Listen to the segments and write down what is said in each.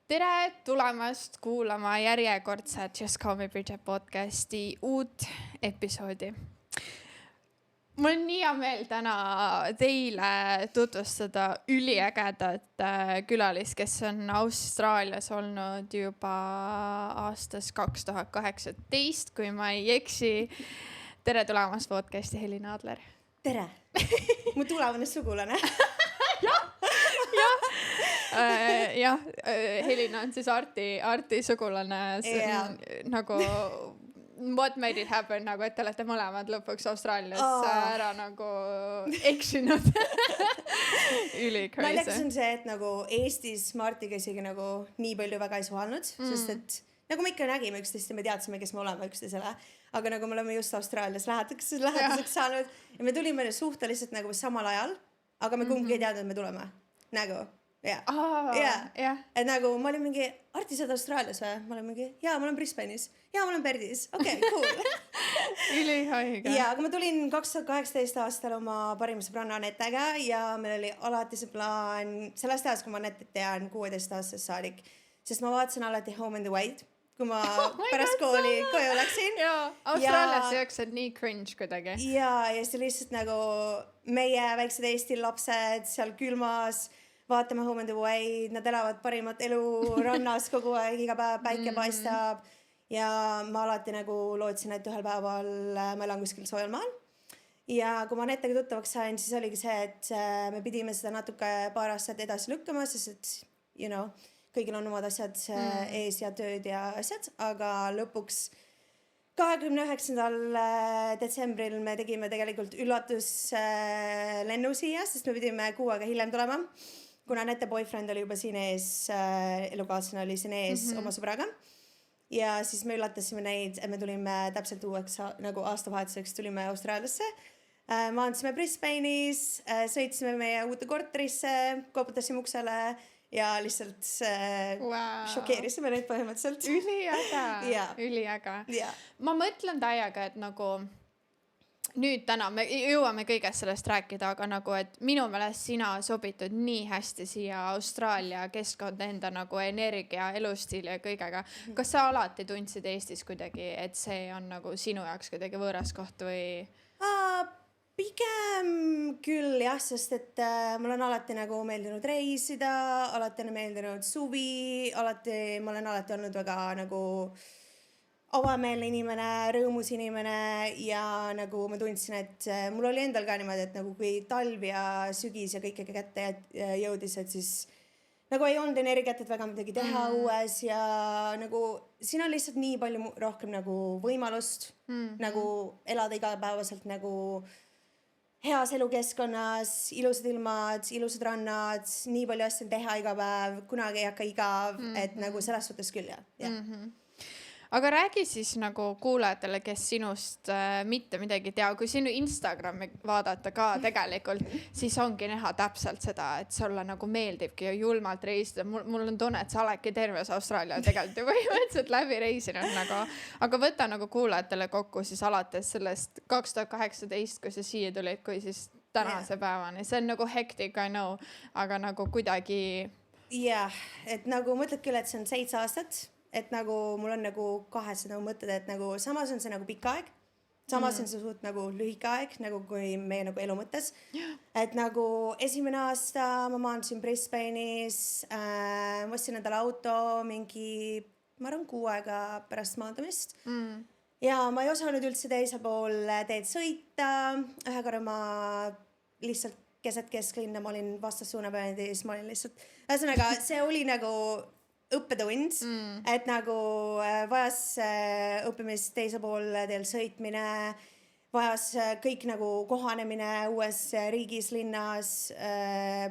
Tere tulemast kuulama järjekordset Just Call Me Bridget podcasti uut episoodi. Mul on nii hea meel täna teile tutvustada üliägedat külalist, kes on Austraalias olnud juba aastas 2018, kui ma ei eksi. Tere tulemast podcasti, Helina Adler. Tere! Mu tulevane sugulane. Jah, Helina on siis Arti sugulane. Nagu what made it happen, nagu et te olete mõlemad lõpuks Austraalias ära nagu eksinud. Üli crazy. Naljakas on see, et nagu Eestis ma Artiga isegi nagu nii palju väga ei suhelnud, sest et nagu me ikka nägime üksteist ja me teadsime, kes me oleme üksteisele. Aga nagu me oleme just Austraalias lähetuseks saanud ja me tulime suhteliselt nagu samal ajal, aga me kumbki ei teadnud, et me tuleme. Nagu, Et nagu ma olin mingi, Arti, sa oled Austraalias või? Ma olin mingi, jaa, ma olen Brisbane'is. Jaa, ma olen Perdis. Okei, cool. Ülihaige. Ja, aga ma tulin 2018 aastal oma parima sõbranna Anetega ja meil oli alati see plaan, sellest ajast, kui ma Anetet tean 16 aastast saadik, sest ma vaatasin alati Home and Away, kui ma pärast kooli koju läksin. Austraalias jõuksed nii cringe kuidagi. Ja see lihtsalt nagu meie väiksed Eesti lapsed seal külmas, vaatame Home and Away, nad elavad parimat elu rannas kogu aeg, iga päev päike paistab ja ma alati nagu lootsin, et ühel päeval ma elan kuskil soojal maal. Ja kui ma Anetega tuttavaks sain, siis oligi see, et me pidime seda natuke paar aastat edasi lükkama, sest et, kõigil on omad asjad ees ja tööd ja asjad, aga lõpuks 29. detsembril me tegime tegelikult üllatuslennu siia, sest me pidime 6 aega hiljem tulema, kuna Anette boyfriend oli juba siin ees, elukaaslane oli siin ees oma sõbraga. Ja siis me üllatasime neid, et me tulime täpselt uueks nagu aastavahetuseks tulime Austraaliasse. Maandsime Brisbane'is, sõitsime meie uute korterisse, koputasime uksele ja lihtsalt šokeerisime neid põhimõtteliselt. Üliäge. Ma mõtlen täiega, et nagu nüüd täna me jõuame kõigest sellest rääkida, aga nagu, et minu meelest sina sobitud nii hästi siia Austraalia keskkonda enda nagu energia, elustiili ja kõigega. Kas sa alati tundsid Eestis kuidagi, et see on nagu sinu jaoks kuidagi võõras koht või? Pigem küll jah, sest et mul on alati nagu meeldinud reisida, alati on meeldinud suvi, ma olen alati olnud väga nagu avameelne inimene, rõõmus inimene ja nagu ma tundsin, et mul oli endal ka niimoodi, et nagu kui talv ja sügis ja kõike kätte jõudis, et siis nagu ei olnud energiat, et väga midagi teha uues ja nagu siin on lihtsalt nii palju rohkem nagu võimalust nagu elada igapäevaselt nagu heas elukeskkonnas, ilusad ilmad, ilusad rannad, nii palju asju teha iga päev, kunagi ei hakka igav, et nagu selles suhtes küll jah. Aga räägi siis nagu kuulajatele, kes sinust mitte midagi tea, kui sinu Instagrami vaadata ka tegelikult, siis ongi näha täpselt seda, et sulle nagu meeldibki julmalt reisida. Mul on tunne, et sa oledki terves Austraalia tegelikult ja põhimõtteliselt läbi reisinud nagu. Aga võta nagu kuulajatele kokku siis alates sellest 2018, kui sa siia tulid, kui siis tänase päevani. See on nagu hectic, I know, aga nagu kuidagi... Jah, et nagu mõtled küll, et see on 7 aastat. Et nagu mul on nagu kahesed nagu mõtted, et nagu samas on see nagu pikk aeg, samas on see suht nagu lühike aeg, nagu kui meie nagu elu mõttes. Et nagu esimene aasta ma maandusin Brisbane'is, ma ostsin endale auto mingi, ma arvan 6 aega pärast maandumist. Ja ma ei osanud üldse teisel pool teed sõita, ühe korra ma lihtsalt keset kesklinna, ma olin vastassuunapööndis, ma olin lihtsalt, ühesõnaga see oli nagu õppetund, et nagu vajas õppimist teise pool teel sõitmine, vajas kõik nagu kohanemine uues riigis, linnas,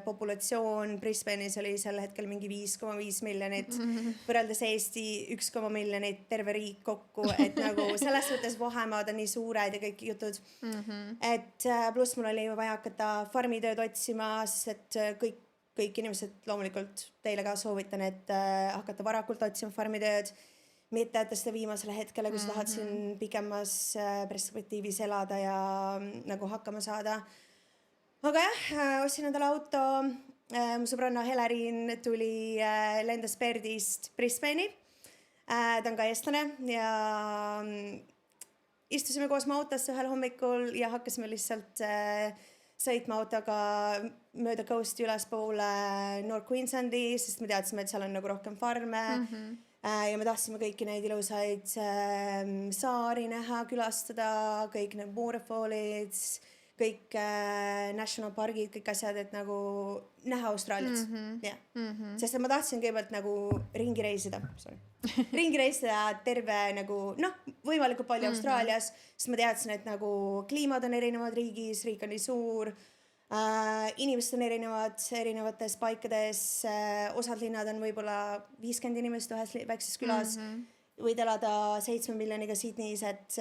populatsioon Brisbane'is oli sel hetkel mingi 5,5 miljonit, võrreldes Eesti 1,1 miljonit, terve riik kokku, et nagu selles suhtes vahemaad on nii suured ja kõik jutud. Et pluss mul oli vaja hakata farmitööd otsima, sest et kõik inimesed loomulikult teile ka soovitan, et hakata varakult otsima farmitööd, mitte jätta seda viimasele hetkele, kui sa tahad siin pikemas perspektiivis elada ja nagu hakkama saada. Aga jah, ostsin endale auto mu sõbranna Helerin tuli lendas Perdist Brisbane'i. Ta on ka eestlane ja istusime koos mu autosse ühel hommikul ja hakkasime lihtsalt sõitma autoga mööda coast'i ülespoole North Queenslandi, sest me teadsime, et seal on nagu rohkem farme. Ja me tahtsime kõiki neid ilusaid saari näha, külastada, kõik need waterfallid, kõik national pargid, kõik asjad, et nagu näha Austraaliat. Sest ma tahtsin kõigepealt nagu ringi reisida terve nagu, võimalikult palju Austraalias, sest ma teadsin, et nagu kliimad on erinevad riigis, riik on nii suur, inimesed on erinevates paikades, osad linnad on võib-olla 50 inimest ühes väikses külas, võid elada 7 miljoniga Sydneys, et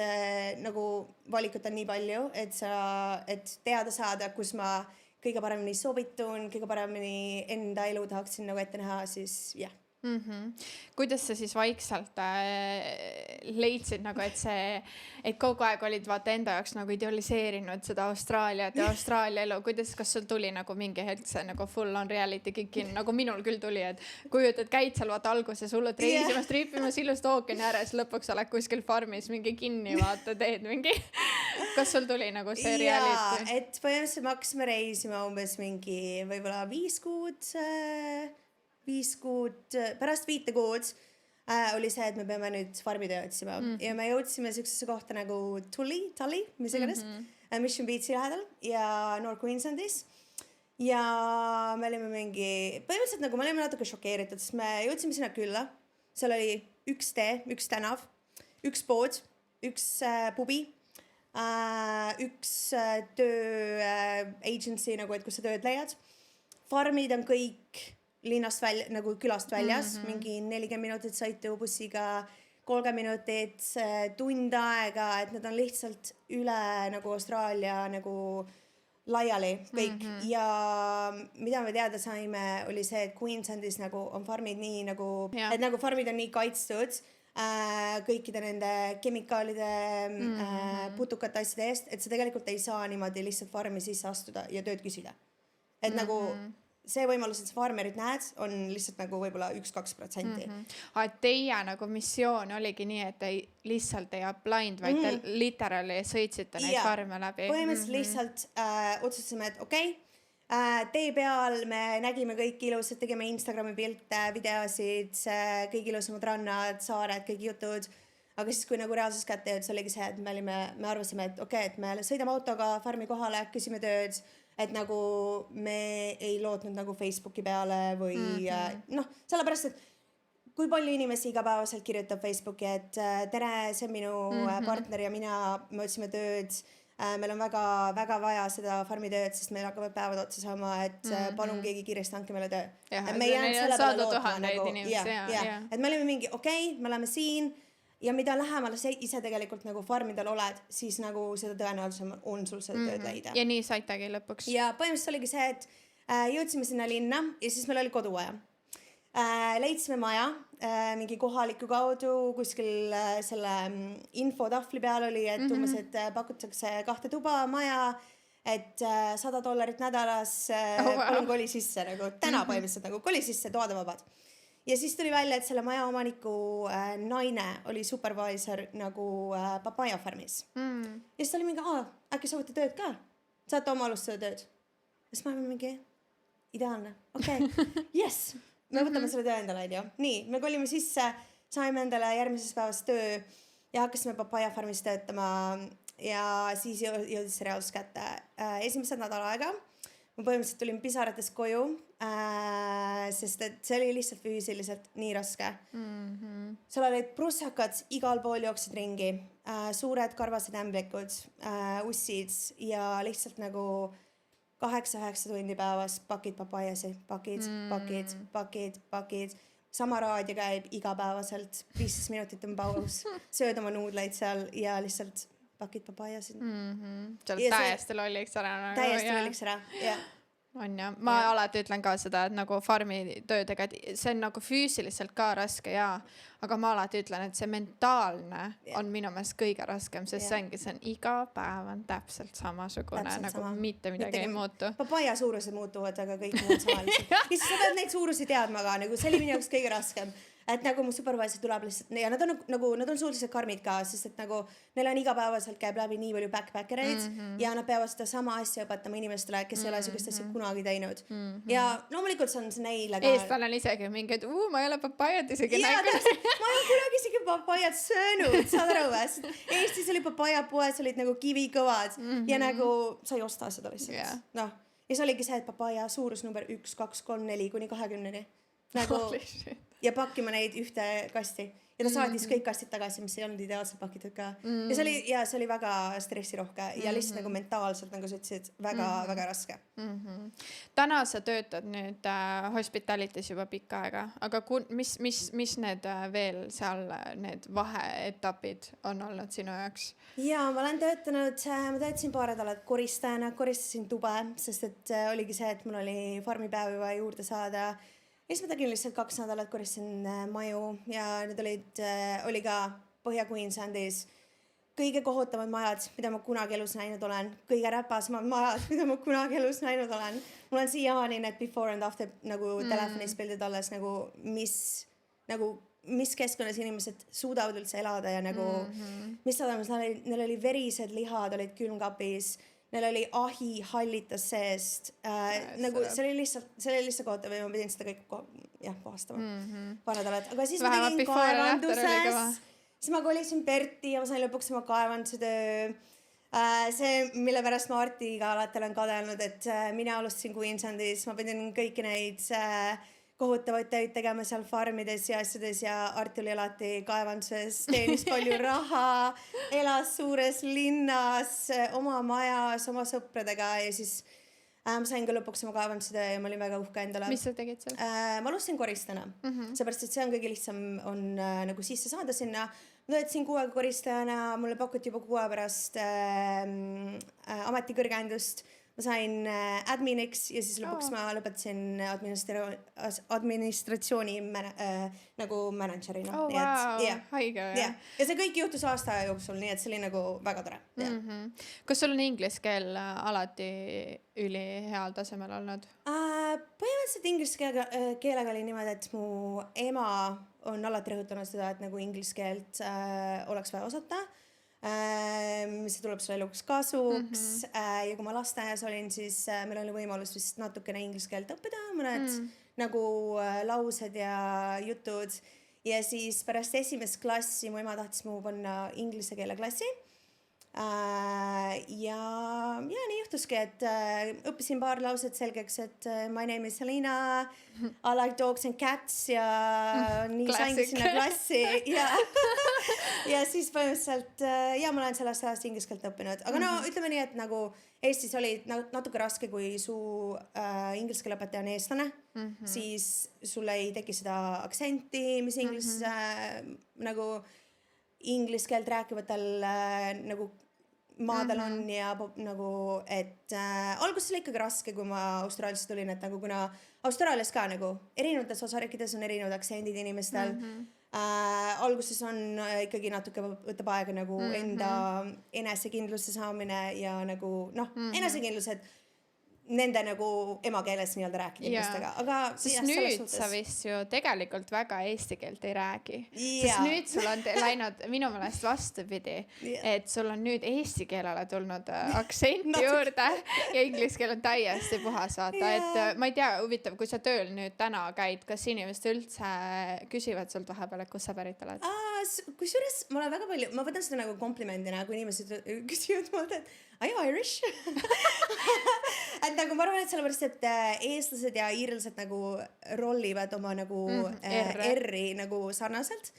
nagu valikut on nii palju, et teada saada, kus ma kõige paremini sobitun, kõige paremini enda elu tahaksin nagu ette näha, siis jah. Kuidas sa siis vaikselt leidsid nagu, et kogu aeg olid vaata enda jaoks nagu idealiseerinud seda Austraaliat ja Austraalia elu, kas sul tuli nagu mingi hetk see nagu full on reality kick in, nagu minul küll tuli, et kujutad, käid seal vaata alguses hullult reisimas, triipimas ilust ookeani ääres, lõpuks oled kuskil farmis mingi kinni, vaata teed mingi, kas sul tuli nagu see reality? Jaa, et põhimõtteliselt me hakkasime reisima umbes mingi võib-olla 5 kuud, pärast 5 kuud oli see, et me peame nüüd farmitöö otsima ja me jõudsime sellisesse kohta nagu Tully, mis iganes, Mission Beachi lähedal ja North Queenslandis ja me olime põhimõtteliselt nagu me olime natuke šokeeritud, sest me jõudsime sinna külla, seal oli üks tee, üks tänav, üks pood, üks pubi, üks töö agency nagu, et kus sa tööd leiad, farmid on kõik linnast välja, nagu külast väljas, mingi 40 minutit sõitu bussiga, 30 minutit, tund aega, et nad on lihtsalt üle nagu Austraalia nagu laiali kõik. Ja mida me teada saime, oli see, et Queenslandis nagu on farmid nii nagu, et nagu farmid on nii kaitstud kõikide nende kemikaalide, putukate asjade eest, et sa tegelikult ei saa niimoodi lihtsalt farmi sisse astuda ja tööd küsida. Et nagu see võimalus, et sa farmerit näed, on lihtsalt nagu võib-olla 1-2%. Et teie nagu missioon oligi nii, et ei lihtsalt ei blind, vaid te literally sõitsite neid farme läbi. Põhimõtteliselt lihtsalt otsustasime, et okei, tee peal me nägime kõik ilusad, tegime Instagrami pilte, videosid, kõik ilusamad rannad, saared, kõik jutud. Aga siis, kui nagu reaalsus kätte jõud, see oligi see, et me arvasime, et okei, et me sõidame autoga farmi kohale, küsime tööd, et nagu me ei lootnud nagu Facebooki peale või sellepärast, et kui palju inimesi igapäevaselt kirjutab Facebooki, et tere, see on minu partner ja me otsime tööd, meil on väga vaja seda farmitööd, sest meil hakkavad päevad otsa saama, et palun keegi kiiresti andke meile töö. Me ei jäänud selle peale lootma nagu, et me olime mingi okei, me oleme siin ja mida lähemal sa ise tegelikult nagu farmidel oled, siis nagu seda tõenäolisem on sul seda tööd leida. Ja nii saitagi lõpuks. Ja põhimõtteliselt oligi see, et jõudsime sinna linna ja siis meil oli koduaja. Leidsime maja mingi kohaliku kaudu, kuskil selle infotahvli peal oli, et umbes, et pakutakse 2 tuba maja, et $100 nädalas, palun koli sisse nagu täna põhimõtteliselt nagu koli sisse, toad on vabad. Ja siis tuli välja, et selle maja omaniku naine oli supervisor nagu Papaya farmis. Ja siis ta oli mingi, äkki soovite tööd ka? Saate oma alustada tööd? Ja siis ma olen mingi, ideaalne, okei, yes, me võtame selle töö endale, ju. Nii, me kolime sisse, saime endale järgmises päevas töö ja hakkasime Papaya farmis töötama ja siis jõudis see reaalsus kätte. Esimesed nädal aega ma põhimõtteliselt tulin pisarates koju, sest et see oli lihtsalt füüsiliselt nii raske. Seal olid prussakad, igal pool jooksid ringi, suured karvased ämblikud, ussid ja lihtsalt nagu 8-9 tundi päevas pakid papaiasi, pakid. Sama raadio käib igapäevaselt, 15 minutit on paus, sööd oma nuudleid seal ja lihtsalt pakid papaiasid. Seal täiesti lolliks ära. Täiesti lolliks ära, jah. on ja ma alati ütlen ka seda, et nagu farmi töödega, et see on nagu füüsiliselt ka raske ja, aga ma alati ütlen, et see mentaalne on minu meelest kõige raskem, sest see on iga päev on täpselt samasugune, nagu sama. Mitte midagi ei muutu. Papaia suurused muutuvad, aga kõik muud samaliselt. Ja siis sa pead neid suurusi teadma ka, nagu see oli minu jaoks kõige raskem. Et nagu mu supervisor tuleb lihtsalt ja nad on suhteliselt karmid ka, sest et nagu neil on igapäevaselt käib läbi nii palju backpackereid ja nad peavad seda sama asja õpetama inimestele, kes ei ole sellist asja kunagi teinud. Ja loomulikult see on see neile ka. Eestal on isegi mingid, ma ei ole papaiat isegi näinud. Ma ei ole kunagi isegi papaiat söönud, saad aru või? Eestis oli papaia poes, olid nagu kivikõvad ja nagu sa ei osta seda lihtsalt. Noh, ja see oligi see, et papaia suurus number 1, 2, 3, 4 kuni 20-ni. Nagu ja pakkima neid ühte kasti ja ta saatis kõik kastid tagasi, mis ei olnud ideaalselt pakitud ka ja see oli väga stressirohke ja lihtsalt nagu mentaalselt, nagu sa ütlesid, väga raske. Täna sa töötad nüüd hospitalities juba pikka aega, aga mis need veel seal need vaheetapid on olnud sinu jaoks? Ja ma olen töötanud, ma töötasin paar nädalat koristajana, koristasin tube, sest et oligi see, et mul oli farmipäevi vaja juurde saada. Ja siis ma tegin lihtsalt 2 nädalat koristasin maju ja need oli ka Põhja-Queenslandis kõige kohutavad majad, mida ma kunagi elus näinud olen. Kõige räpasemad majad, mida ma kunagi elus näinud olen. Mul on siiamaani need before and after nagu telefonis pildid alles nagu mis keskkonnas inimesed suudavad üldse elada ja nagu mis olemas, neil oli verised lihad, olid külmkapis. Neil oli ahi hallitas seest. Nagu see oli lihtsalt kohtav ja ma pidin seda kõik puhastama. Paar nädalat. Aga siis ma tegin kaevanduses. Siis ma kolisin Berti ja ma sain lõpuks oma kaevanduse töö. See, mille pärast ma Artiga alati olen kadelnud, et mina alustasin Queenslandis. Ma pidin kõiki neid kohutavaid töid tegema seal farmides ja asjades ja Art oli alati kaevanduses, teenis palju raha, elas suures linnas, oma majas, oma sõpradega ja siis ma sain ka lõpuks oma kaevanduse töö ja ma olin väga uhke endale. Mis sa tegid seal? Ma alustasin koristana, seepärast, et see on kõige lihtsam on nagu sisse saada sinna. Ma töötasin 6 aega koristajana, mulle pakuti juba 6 pärast ametikõrgendust. Ma sain adminiks ja siis lõpuks ma lõpetasin administratsiooni nagu managerina. Haige. Ja see kõik juhtus aasta jooksul, nii et see oli nagu väga tore. Kas sul on inglise keel alati üliheal tasemel olnud? Põhimõtteliselt inglise keelega oli niimoodi, et mu ema on alati rõhutanud seda, et nagu inglise keelt oleks vaja osata. See tuleb sulle eluks kasuks ja kui ma lasteaias olin, siis meil oli võimalus vist natukene inglise keelt õppida, mõned nagu laused ja jutud ja siis pärast esimest klassi mu ema tahtis mu panna inglise keele klassi ja nii juhtuski, et õppisin paar lauset selgeks, et my name is Selina, I like dogs and cats ja nii saingi sinna klassi ja siis põhimõtteliselt ma olen sellest ajast inglise keelt õppinud, aga no ütleme nii, et nagu Eestis oli natuke raske, kui su inglise keele õpetaja on eestlane, siis sul ei teki seda aktsenti, mis nagu inglise keelt rääkivatel nagu maadel on ja nagu, et alguses oli ikkagi raske, kui ma Austraaliast tulin, et nagu kuna Austraalias ka nagu erinevates osariikides on erinevad aktsendid inimestel, alguses on ikkagi natuke võtab aega nagu enda enesekindluse saamine ja nagu enesekindlused nende nagu emakeeles nii-öelda rääkida inimestega, aga sest nüüd sa vist ju tegelikult väga eesti keelt ei räägi, sest nüüd sul on läinud minu meelest vastupidi, et sul on nüüd eesti keelele tulnud aktsenti juurde ja inglise keel on täiesti puhas vaata, et ma ei tea, huvitav, kui sa tööl nüüd täna käid, kas inimesed üldse küsivad sult vahepeal, et kus sa pärit oled? Kusjuures ma olen väga palju, ma võtan seda nagu komplimendina, kui inimesed küsivad mult, et are you Irish? Et nagu ma arvan, et sellepärast, et eestlased ja iirlased nagu rollivad oma nagu R-i nagu sarnaselt,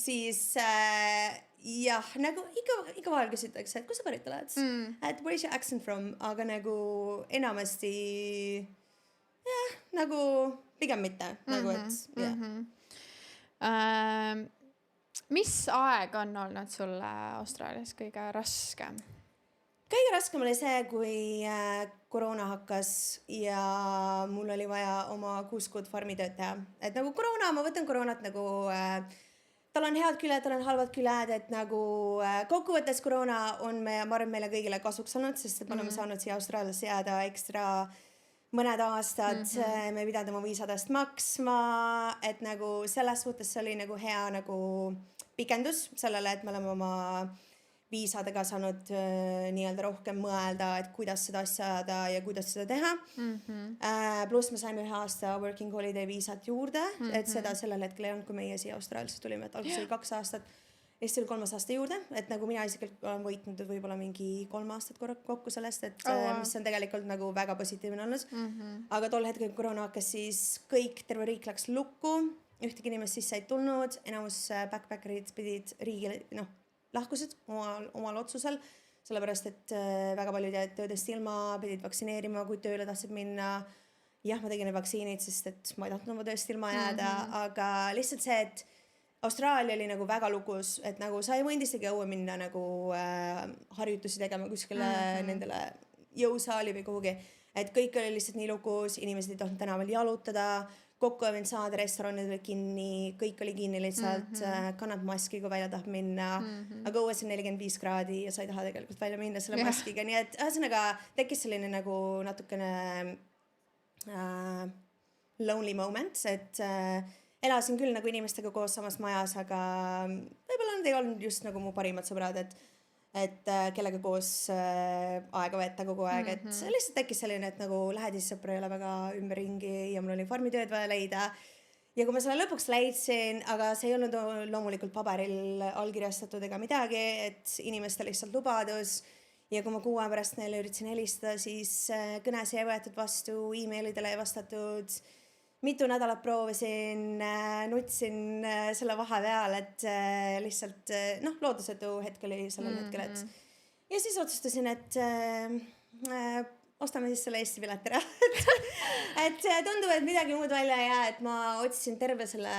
siis jah, nagu ikka vahel küsitakse, et kus sa pärit oled? Et where is your accent from? Aga nagu enamasti nagu pigem mitte, nagu et mis aeg on olnud sulle Austraalias kõige raskem? Kõige raskem oli see, kui koroona hakkas ja mul oli vaja oma 6 kuud farmitööd teha. Et nagu koroona, ma võtan koroonat nagu tal on head küljed, tal on halvad küljed, et nagu kokkuvõttes koroona on ma arvan meile kõigile kasuks olnud, sest et me oleme saanud siia Austraaliasse jääda ekstra mõned aastad, me ei pidanud oma viisadest maksma, et nagu selles suhtes see oli nagu hea nagu pikendus sellele, et me oleme oma viisadega saanud nii-öelda rohkem mõelda, et kuidas seda asja ajada ja kuidas seda teha. Pluss me saime 1 aasta working holiday viisat juurde, et seda sellel hetkel ei olnud, kui meie siia Austraaliasse tulime, et alguses oli 2 aastat, Eesti oli 3 aasta juurde, et nagu mina isiklikult olen võitnud võib-olla mingi 3 aastat kokku sellest, et mis on tegelikult nagu väga positiivne olnud. Aga tol hetkel koroona hakkas, siis terve riik läks lukku, ühtegi inimest sisse ei tulnud, enamus backpackerid pidid riigile, lahkusid omal otsusel, sellepärast et väga paljud jäid töödest ilma, pidid vaktsineerima, kui tööle tahtsid minna. Jah, ma tegin need vaktsiinid, sest et ma ei tahtnud oma tööst ilma jääda, aga lihtsalt see, et Austraalia oli nagu väga lukus, et nagu sa ei võinud isegi õue minna nagu harjutusi tegema kuskile nendele jõusaali või kuhugi, et kõik oli lihtsalt nii lukus, inimesed ei tahtnud tänaval jalutada, kokku ei võinud saada, restoranid olid kinni, kõik oli kinni lihtsalt, kannad maski, kui välja tahab minna, aga õues on 45 kraadi ja sa ei taha tegelikult välja minna selle maskiga, nii et ühesõnaga tekkis selline nagu natukene lonely moment, et elasin küll nagu inimestega koos samas majas, aga võib-olla nad ei olnud just nagu mu parimad sõbrad, et kellega koos aega veeta kogu aeg, et lihtsalt tekkis selline, et nagu lähedasi sõpra ei ole väga ümberringi ja mul oli farmitööd vaja leida. Ja kui ma selle lõpuks leidsin, aga see ei olnud loomulikult paberil allkirjastatud ega midagi, et inimeste lihtsalt lubadus. Ja kui ma 6 aja pärast neile üritasin helistada, siis kõnes ei võetud vastu, e-mailidele ei vastatud. Mitu nädalat proovisin, nutsin selle vahepeal, et lihtsalt loodusetu hetk oli sellel hetkel, et ja siis otsustasin, et ostame siis selle Eesti pilet ära. et tundub, et midagi muud välja ei jää, et ma otsisin terve selle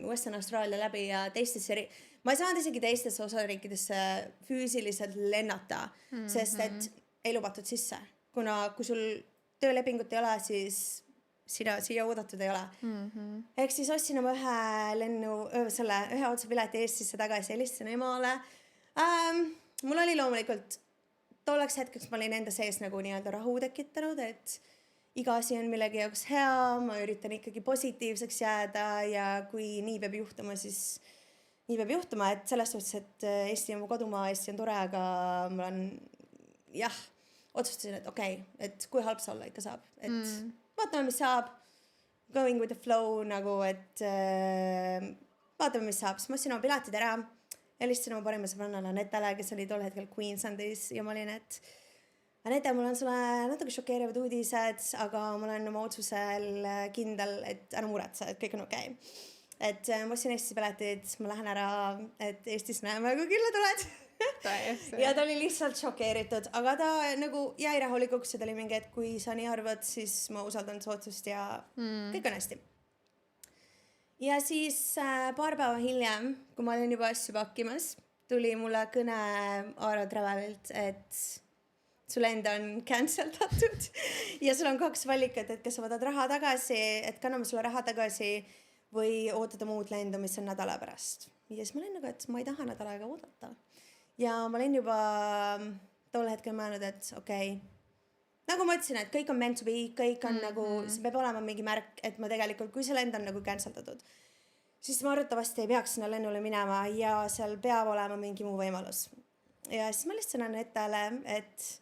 Western Australia läbi ja ma ei saanud isegi teistesse osariikidesse füüsiliselt lennata, sest et ei lubatud sisse, kuna kui sul töölepingut ei ole, siis sina siia oodatud ei ole. Ehk siis ostsin oma ühe otsapileti Eestisse tagasi, helistasin emale. Mul oli loomulikult tolleks hetkeks ma olin enda sees nagu nii-öelda rahu tekitanud, et iga asi on millegi jaoks hea, ma üritan ikkagi positiivseks jääda ja kui nii peab juhtuma, siis nii peab juhtuma, et selles suhtes, et Eesti on mu kodumaa, Eesti on tore, aga ma olen otsustasin, et okei, et kui halb see olla ikka saab, et vaatame, mis saab, going with the flow nagu, et vaatame, mis saab, siis ma ostsin oma piletid ära, helistasin oma parima sõbrannale Anetale, kes oli tol hetkel Queenslandis ja ma olin, et Anette, mul on sulle natuke šokeerivad uudised, aga ma olen oma otsusel kindel, et ära muretse, et kõik on okei. Et ma ostsin Eestis piletid, ma lähen ära, et Eestis näeme, kui külla tuled. Ja ta oli lihtsalt šokeeritud, aga ta nagu jäi rahulikuks ja ta oli mingi, et kui sa nii arvad, siis ma usaldan su otsust ja kõik on hästi. Ja siis paar päeva hiljem, kui ma olin juba asju pakkimas, tuli mulle kõne Aaro Travelilt, et su lend on canceldatud ja sul on 2 valikat, et kas sa võtad raha tagasi, et kanname sulle raha tagasi või ootada muud lendu, mis on nädala pärast. Ja siis ma olin nagu, et ma ei taha nädala aega oodata. Ja ma olin juba tol hetkel mõelnud, et okei. Nagu ma ütlesin, et kõik on meant to be, kõik on nagu, see peab olema mingi märk, et ma tegelikult, kui see lend on nagu canceldatud, siis ma arvatavasti ei peaks sinna lennule minema ja seal peab olema mingi muu võimalus. Ja siis ma lihtsalt Anetale, et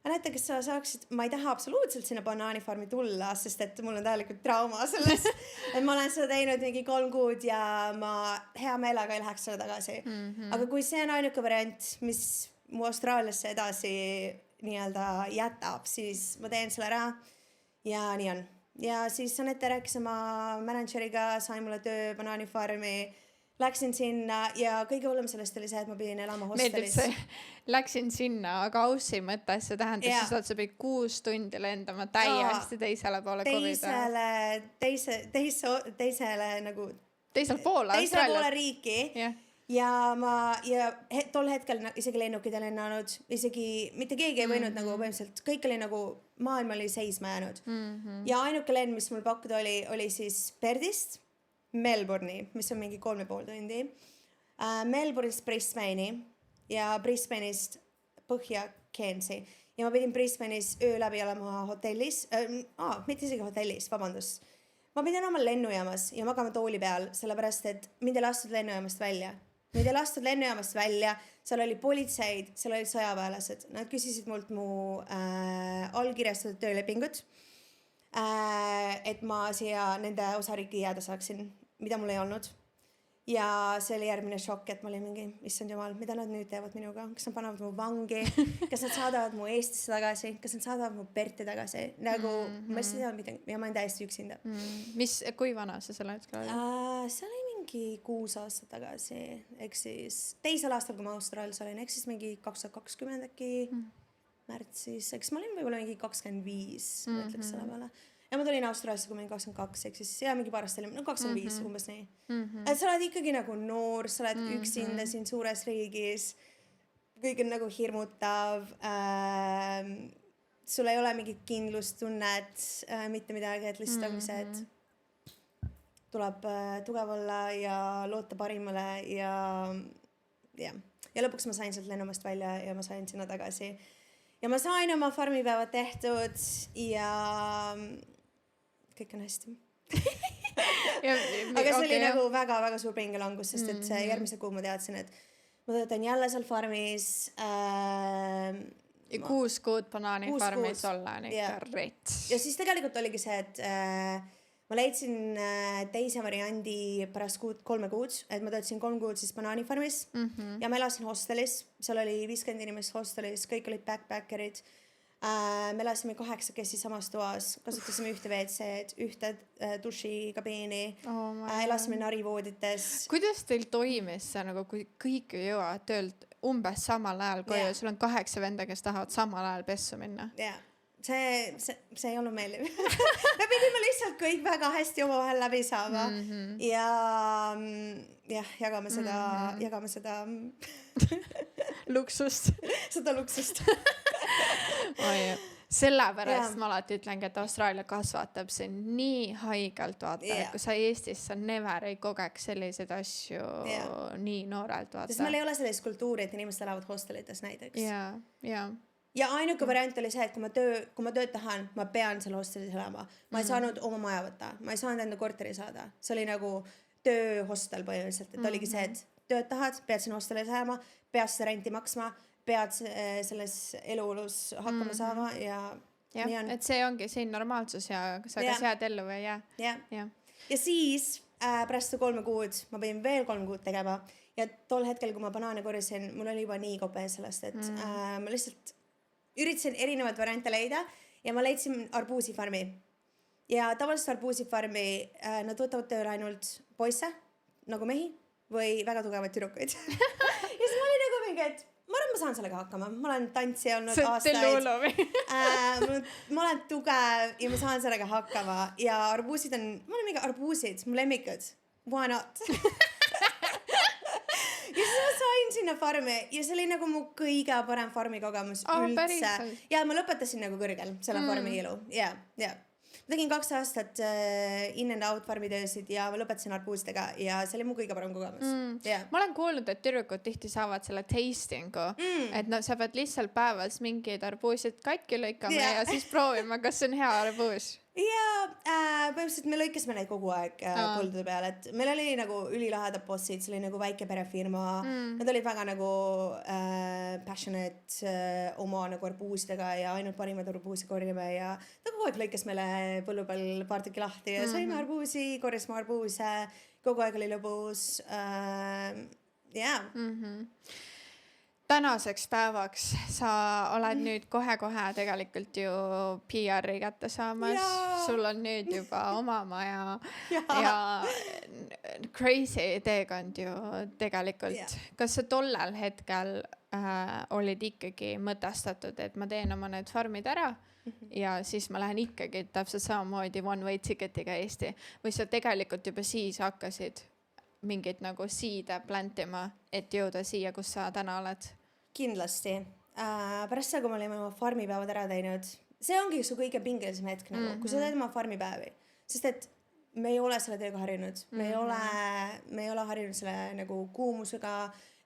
Anette, kes sa saaksid, ma ei taha absoluutselt sinna banaanifarmi tulla, sest et mul on täielikult trauma selles, et ma olen seda teinud mingi 3 kuud ja ma hea meelega ei läheks seda tagasi. Aga kui see on ainuke variant, mis mu Austraaliasse edasi nii-öelda jätab, siis ma teen selle ära ja nii on. Ja siis Anette rääkis oma manageriga, sai mulle töö banaanifarmi, läksin sinna ja kõige hullem sellest oli see, et ma pidin elama hostelis. Meeldib see, läksin sinna, aga Aussi mõttes see tähendas siis, et sa pidid 6 tundi lendama täiesti teisele poole teisele nagu teisele poole riiki tol hetkel isegi lennukid ei lennanud, isegi mitte keegi ei võinud nagu põhimõtteliselt, kõik oli nagu, maailm oli seisma jäänud. Ja ainuke lenn, mis mul pakkuda oli siis Perdist Melbourne'i, mis on mingi 3,5 tundi, Melbourne'ist Brisbane'i ja Brisbane'ist põhja Cairns'i. Ja ma pidin Brisbane'is öö läbi olema hotellis, mitte isegi hotellis, vabandust. Ma pidin olema lennujaamas ja magama tooli peal, sellepärast, et mind ei lastud lennujaamast välja. Mind ei lastud lennujaamast välja, seal oli politseid, seal olid sõjaväelased. Nad küsisid mult mu allkirjastatud töölepingut, et ma siia nende osariiki jääda saaksin, mida mul ei olnud. Ja see oli järgmine šokk, et ma olin mingi, issand jumal, mida nad nüüd teevad minuga? Kas nad panevad mu vangi? Kas nad saadavad mu Eestisse tagasi? Kas nad saadavad mu Perti tagasi? Nagu, ma ei tea midagi ja ma olen täiesti üksinda. Kui vana sa selle hetkel oli? See oli mingi 6 aastat tagasi, ehk siis teisel aastal, kui ma Austraalias olin, ehk siis mingi 2020 äkki märtsis, eks ma olin võib-olla mingi 25, ma ütleks selle peale. Ja ma tulin Austraaliasse, kui ma olin 22, ehk siis mingi paar aastat oli, 25 umbes nii. Et sa oled ikkagi nagu noor, sa oled üksinda siin suures riigis, kõik on nagu hirmutav, sul ei ole mingit kindlustunnet, mitte midagi, et lihtsalt ongi see, et tuleb tugev olla ja loota parimale ja lõpuks ma sain sealt lennumast välja ja ma sain sinna tagasi. Ja ma sain oma farmipäevad tehtud ja kõik on hästi. Aga see oli nagu väga-väga suur pingelangus, sest et järgmise kuu ma teadsin, et ma töötan jälle seal farmis. 6 kuud banaanifarmis olla on ikka rets. Ja siis tegelikult oligi see, et ma leidsin teise variandi pärast 3 kuud, et ma töötasin 3 kuud siis banaanifarmis ja ma elasin hostelis, seal oli 50 inimest hostelis, kõik olid backpackerid. Me elasime 8 samas toas, kasutasime ühte WC-d, ühte dušikabiini, elasime narivoodites. Kuidas teil toimis see, nagu kui kõik jõuavad töölt umbes samal ajal koju, sul on 8 venda, kes tahavad samal ajal pessu minna? Jaa. See ei olnud meeldiv. Me pidime lihtsalt kõik väga hästi omavahel läbi saama ja jagame seda luksust. Seda luksust. Sellepärast ma alati ütlengi, et Austraalia kasvatab see nii haigelt, vaata, et kui sa Eestis sa never ei kogeks selliseid asju nii noorelt, vaata. Sest meil ei ole sellist kultuuri, et inimesed elavad hostelites näiteks. Ja ainuke variant oli see, et kui ma tööd tahan, ma pean seal hostelis elama. Ma ei saanud oma maja võtta, ma ei saanud enda korteri saada. See oli nagu tööhostel põhimõtteliselt, et oligi see, et tööd tahad, pead siin hostelis elama, pead seda renti maksma, pead selles elulus hakkama saama ja nii on. Et see ongi siin normaalsus ja sa kas jääd ellu või ja siis pärast 3 kuud ma pidin veel 3 kuud tegema ja tol hetkel, kui ma banaane korjasin, mul oli juba nii kope sellest, et ma lihtsalt üritasin erinevaid variante leida ja ma leidsin arbuusifarmi. Ja tavaliselt arbuusifarmi nad võtavad tööle ainult poisse, nagu mehi, või väga tugevaid tüdrukuid. Ja siis ma olin nagu mingi, et ma arvan, ma saan sellega hakkama. Ma olen tantsija olnud aastaid. Ma olen tugev ja ma saan sellega hakkama. Ja arbuusid on, ma olen mingi arbuusid, mu lemmikud. Why not? Ja siis ma sain sinna farmi ja see oli nagu mu kõige parem farmi kogemus üldse. Ja ma lõpetasin nagu kõrgel selle farmi elu. Ja. Ma tegin 2 aastat in and out farmi töösid ja ma lõpetasin arbuusidega ja see oli mu kõige parem kogemus. Ma olen kuulnud, et tüdrukud tihti saavad selle tastingu, et sa pead lihtsalt päevas mingid arbuusid katki lõikama ja siis proovima, kas see on hea arbuus. Ja põhimõtteliselt me lõikasime neid kogu aeg põldude peal, et meil oli nagu ülilahedad bossid, see oli nagu väike perefirma, nad olid väga nagu passionate oma nagu arbuusidega ja ainult parimaid arbuusi korjame ja ta kogu aeg lõikas meile põllu peal paar tükki lahti ja saime arbuusi, korjasime arbuuse, kogu aeg oli lõbus, Tänaseks päevaks sa oled nüüd kohe-kohe tegelikult ju PR-i kätte saamas. Sul on nüüd juba oma maja ja crazy teekond ju tegelikult. Kas sa tollel hetkel olid ikkagi mõtestatud, et ma teen oma need farmid ära ja siis ma lähen ikkagi täpselt samamoodi one way ticketiga Eesti või sa tegelikult juba siis hakkasid mingeid nagu siide plantima, et jõuda siia, kus sa täna oled? Kindlasti. Pärast seda, kui me olime oma farmipäevad ära teinud, see ongi su kõige pingelisem hetk nagu, kui sa teed oma farmipäevi, sest et me ei ole selle tööga harjunud, me ei ole harjunud selle nagu kuumusega,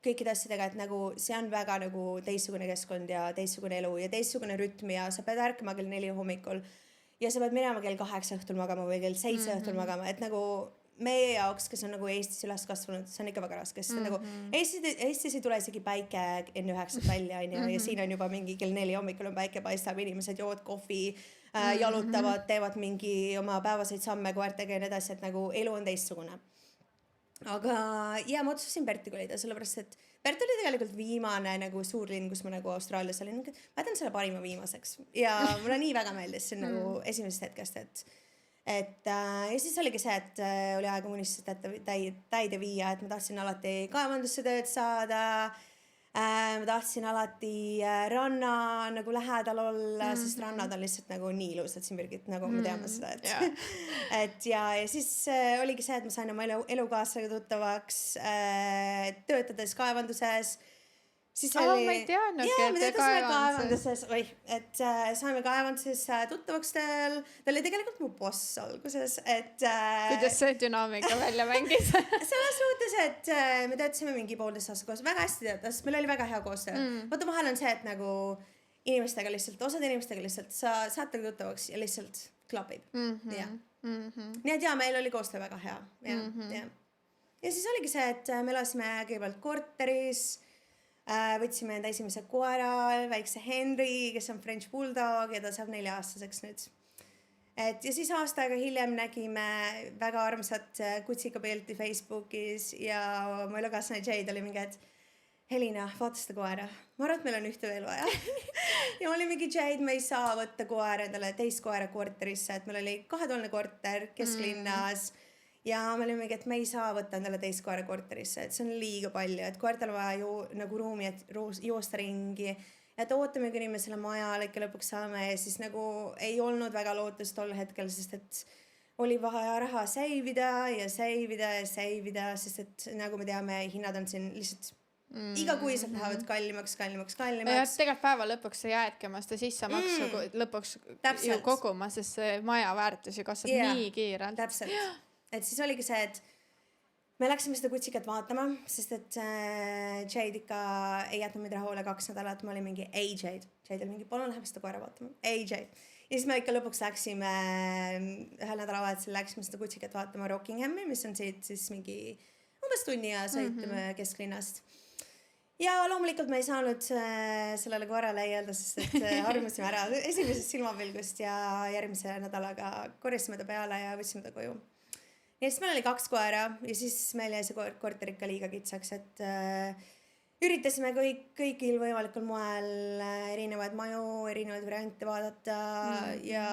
kõikide asjadega, et nagu see on väga nagu teistsugune keskkond ja teistsugune elu ja teistsugune rütm ja sa peed ärkama kell 4 hommikul ja sa peed minema kell 8 õhtul magama või kell 7 õhtul magama, et nagu meie jaoks, kes on nagu Eestis üles kasvanud, see on ikka väga raske, sest nagu Eestis ei tule isegi päike enne 9 välja, ja siin on juba mingi kell 4 hommikul on päike paistab, inimesed joovad kohvi, jalutavad, teevad mingi oma päevaseid samme koertega ja nii edasi, et nagu elu on teistsugune. Aga ma otsustasin Perti kolida, sellepärast et Pert oli tegelikult viimane nagu suurlinn, kus ma nagu Austraalias olin. Ma jätan selle parima viimaseks ja mulle nii väga meeldis see nagu esimesest hetkest, ja siis oligi see, et oli aega unistused täide viia, et ma tahtsin alati kaevandusse tööd saada, ma tahtsin alati ranna nagu lähedal olla, sest rannad on lihtsalt nagu nii ilusad siin Birgit, nagu me teame seda, et ja siis oligi see, et ma sain oma elukaaslasega tuttavaks, töötades kaevanduses. Ma ei teadnud, et kaevanduses, et saime kaevanduses tuttavaks tööl. Ta oli tegelikult mu boss alguses, et kuidas see dünaamika välja mängis? Selles suhtes, et me töötasime mingi 1,5 aasta koos, väga hästi töötas, meil oli väga hea koostöö. Vaata vahel on see, et nagu osad inimestega lihtsalt sa saad taga tuttavaks ja lihtsalt klapib. Nii et meil oli koostöö väga hea. Ja siis oligi see, et me elasime kõigepealt korteris, võtsime enda esimese koera, väikse Henry, kes on French Bulldog ja ta saab 4-aastaseks nüüd. Ja siis aasta aega hiljem nägime väga armsat kutsikapilti Facebookis ja mu elukaaslane Jade oli mingi, et Helina, vaata seda koera. Ma arvan, et meil on ühte veel vaja. Ja oli mingi Jade, me ei saa võtta koera endale teist koera korterisse, et meil oli 2-toaline korter kesklinnas. Ja me olime mingi, et me ei saa võtta endale teist koera korterisse, et see on liiga palju, et koertal on vaja nagu ruumi, et joosta ringi, et ootame, kuni me selle maja ikka lõpuks saame ja siis nagu ei olnud väga lootust tol hetkel, sest et oli vaja raha seivida, sest et nagu me teame, hinnad on siin lihtsalt igakuiselt lähevad kallimaks. Ja tegelikult päeva lõpuks sa jäädki oma seda sissemaksu lõpuks ju koguma, sest see maja väärtus ju kasvab nii kiirelt. Täpselt. Et siis oligi see, et me läksime seda kutsikat vaatama, sest et Jade ikka ei jätnud meid rahule 2 nädalat, ma olin mingi, ei Jade oli mingi, palun läheme seda koera vaatama, ei Jade. Ja siis me ikka lõpuks läksime, ühel nädalavahetusel läksime seda kutsikat vaatama Rockinghami, mis on siit siis mingi umbes tunni ja sõitame kesklinnast. Ja loomulikult me ei saanud sellele koerale öelda, sest et armusime ära esimesest silmapilgust ja järgmise nädalaga korjasime ta peale ja võtsime ta koju. Ja siis meil oli 2 koera ja siis meil jäi see korter ikka liiga kitsaks, et üritasime kõigil võimalikul moel erinevaid maju, erinevaid variante vaadata ja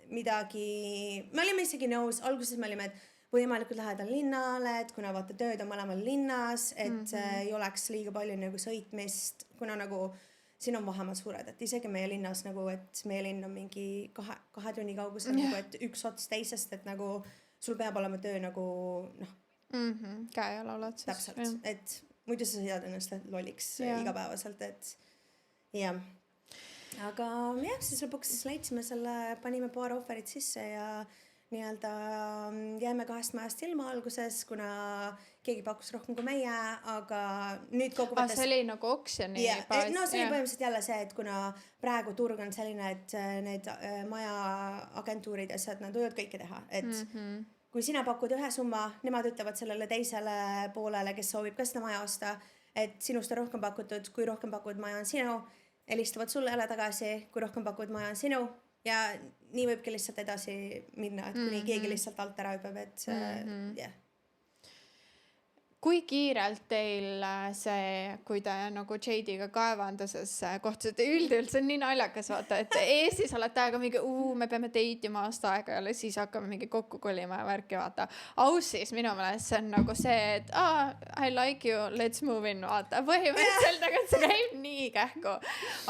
midagi, me olime isegi nõus, alguses me olime, et võimalikult lähedal linnale, et kuna vaata tööd on mõlemal linnas, et ei oleks liiga palju nagu sõitmist, kuna nagu siin on vahemad suured, et isegi meie linnas nagu, et meie linn on mingi 2 tunni kaugusel, nagu, et üks ots teisest, et nagu sul peab olema töö nagu käe ja laulad. Täpselt, et muidu sa sõidad ennast lolliks igapäevaselt, et jah. Aga jah, siis lõpuks leidsime selle, panime paar offerit sisse ja nii-öelda jäime 2 majast ilma alguses, kuna keegi pakkus rohkem kui meie, aga nüüd kokkuvõttes... see oli nagu oksjoni baas. No see oli põhimõtteliselt jälle see, et kuna praegu turg on selline, et need maja agentuurid ja asjad, nad võivad kõike teha, et kui sina pakud ühe summa, nemad ütlevad sellele teisele poolele, kes soovib ka seda maja osta, et sinust on rohkem pakutud, kui rohkem pakud maja on sinu, helistavad sulle jälle tagasi, kui rohkem pakud maja on sinu ja nii võibki lihtsalt edasi minna, et kuni keegi lihtsalt alt ära hüppab, et jah. Kui kiirelt teil see, kui te nagu Jade'iga kaevanduses kohtusite, üldjuhul see on nii naljakas vaata, et Eestis olete aega mingi, me peame deitima aasta aega ja siis hakkame mingi kokku kolima ja värki vaata. Aussis minu meelest see on nagu see, et I like you, let's move in vaata. Põhimõtteliselt, aga see käib nii kähku.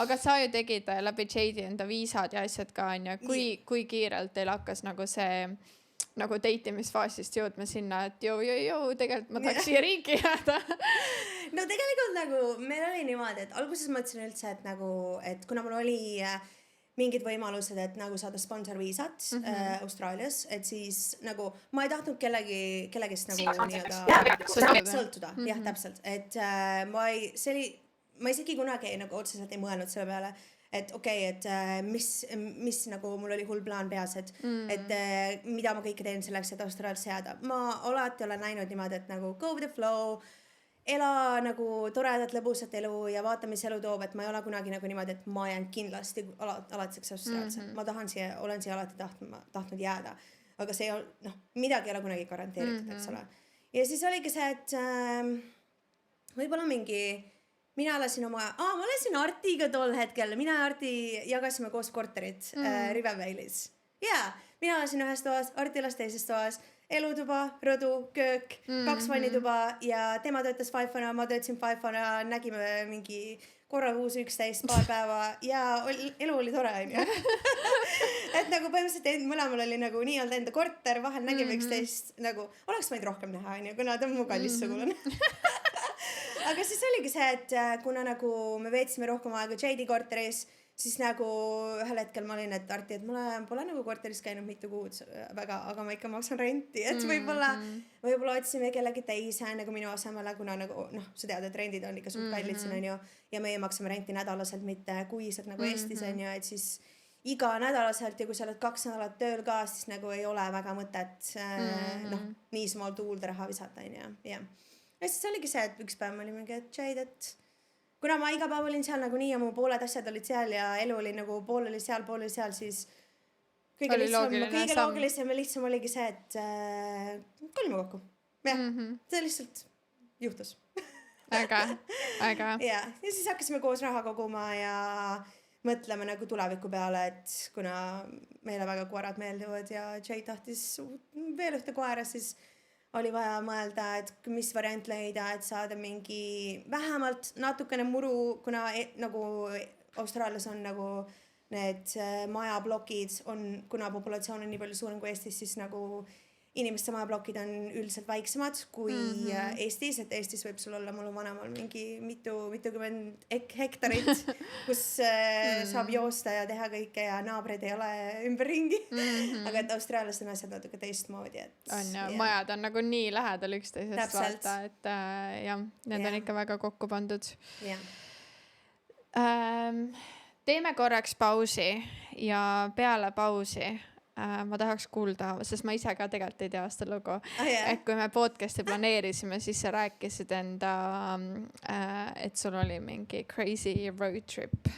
Aga sa ju tegid läbi Jade'i enda viisad ja asjad ka, on ju. Kui kiirelt teil hakkas nagu see nagu deitimisfaasist jõudma sinna, et tegelikult ma tahaks siia riiki jääda? No tegelikult nagu meil oli niimoodi, et alguses mõtlesin üldse, et nagu, et kuna mul oli mingid võimalused, et nagu saada sponsorviisat Austraalias, et siis nagu ma ei tahtnud kellegist nagu nii-öelda sõltuda, jah, täpselt, et ma isegi kunagi nagu otseselt ei mõelnud selle peale, et okei, et mis nagu mul oli hull plaan peas, et mida ma kõike teen selleks, et Austraaliasse jääda. Ma alati olen näinud niimoodi, et nagu go with the flow, ela nagu toredat, lõbusat elu ja vaata, mis elu toob, et ma ei ole kunagi nagu niimoodi, et ma jään kindlasti alatiseks Austraaliasse. Ma olen siia alati tahtnud jääda, aga see ei ole, noh, midagi ei ole kunagi garanteeritud, eks ole. Ja siis oligi see, et võib-olla ma elasin Artiga tol hetkel, mina ja Arti jagasime koos korterit Rivervale'is. Jaa, mina elasin ühes toas, Arti elas teises toas, elutuba, rõdu, köök, 2 vannituba ja tema töötas Fifona, ma töötasin Fifona, nägime mingi korra kuus 11 paar päeva ja elu oli tore, onju. Et nagu põhimõtteliselt mõlemal oli nagu nii-öelda enda korter, vahel nägime üksteist nagu, oleks võinud rohkem näha, onju, kuna ta on mu kallis sugulane. Aga siis oligi see, et kuna nagu me veetsime rohkem aega Jadi korteris, siis nagu ühel hetkel ma olin, et Arti, et mulle pole nagu korteris käinud mitu kuud väga, aga ma ikka maksan renti, et võib-olla otsime kellegi teise nagu minu asemele, kuna nagu, noh, sa tead, et rendid on ikka suht kallid siin, onju, ja meie maksame renti nädalaselt, mitte kuiselt nagu Eestis, onju, et siis iga nädalaselt ja kui sa oled 2 nädalat tööl ka, siis nagu ei ole väga mõtet, noh, nii small tuulde raha visata, onju, jah. Ja siis oligi see, et üks päev ma olin mingi, et Jade, et kuna ma iga päev olin seal nagu nii ja mu pooled asjad olid seal ja elu oli nagu pool oli seal, siis kõige loogilisem ja lihtsam oligi see, et kolime kokku. Jah, see lihtsalt juhtus. Aga. Ja siis hakkasime koos raha koguma ja mõtleme nagu tuleviku peale, et kuna meile väga koerad meeldivad ja Jade tahtis veel ühte koera, siis oli vaja mõelda, et mis variant leida, et saada mingi vähemalt natukene muru, kuna nagu Austraalias on nagu need majablokid kuna populatsioon on nii palju suurem kui Eestis, siis nagu inimeste majablokid on üldiselt väiksemad kui Eestis, et Eestis võib sul olla mul vanemal mingi mitukümmend hektarit, kus saab joosta ja teha kõike ja naabreid ei ole ümberringi. Aga et Austraalias on asjad natuke teistmoodi. On ja majad on nagu nii lähedal üksteisest vaata, et jah, need on ikka väga kokku pandud. Teeme korraks pausi ja peale pausi ma tahaks kuulda, sest ma ise ka tegelikult ei tea seda lugu, et kui me podcast'i planeerisime, siis sa rääkisid enda, et sul oli mingi crazy road trip,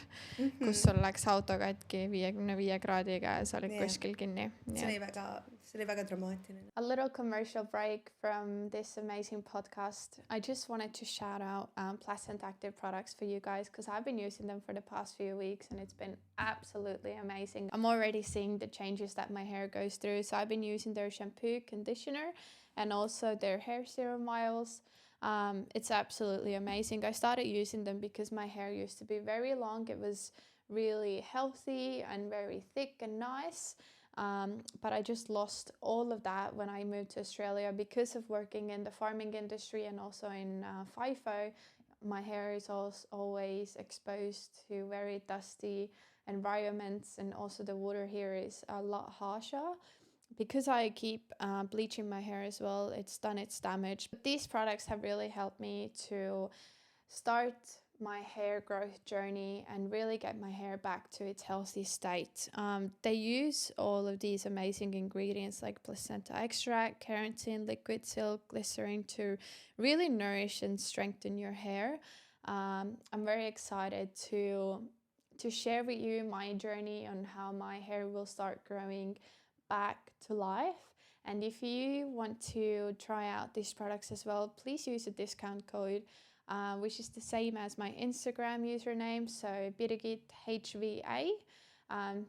kus sul läks auto katki 55 kraadiga ja sa olid kuskil kinni. See oli väga dramaatiline. A little commercial break from this amazing podcast. I just wanted to shout out Pleasant Active products for you guys because I've been using them for the past few weeks and it's been absolutely amazing. I'm already seeing the changes that my hair goes through. So I've been using their shampoo, conditioner, and also their hair serum oils. It's absolutely amazing. I started using them because my hair used to be very long. It was really healthy and very thick and nice. But I just lost all of that when I moved to Australia because of working in the farming industry and also in FIFO. My hair is always exposed to very dusty environments and also the water here is a lot harsher. Because I keep bleaching my hair as well, it's done its damage. But these products have really helped me to start my hair growth journey and really get my hair back to its healthy state. They use all of these amazing ingredients like placenta extract, keratin, liquid silk, glycerin to really nourish and strengthen your hair. I'm very excited to share with you my journey on how my hair will start growing back to life. And if you want to try out these products as well, please use a discount code which is the same as my Instagram username, so Birgit HVA.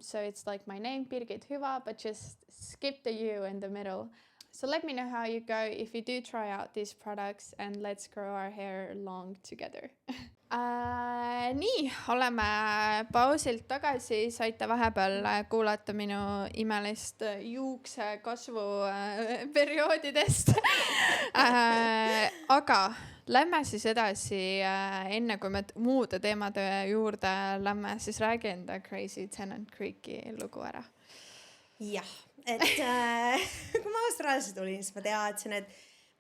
So it's like my name, Birgit Hyvä, but just skip the U in the middle. So let me know how you go if you do try out these products and let's grow our hair long together. Nii, oleme pausilt tagasi, saite vahepeal kuulata minu imelist juuksekasvu perioodidest. Aga lähme siis edasi, enne kui me muude teemade juurde lähme, siis räägi enda Crazy Tennant Creeki lugu ära. Jah, et kui ma Austraaliasse tulin, siis ma teadsin, et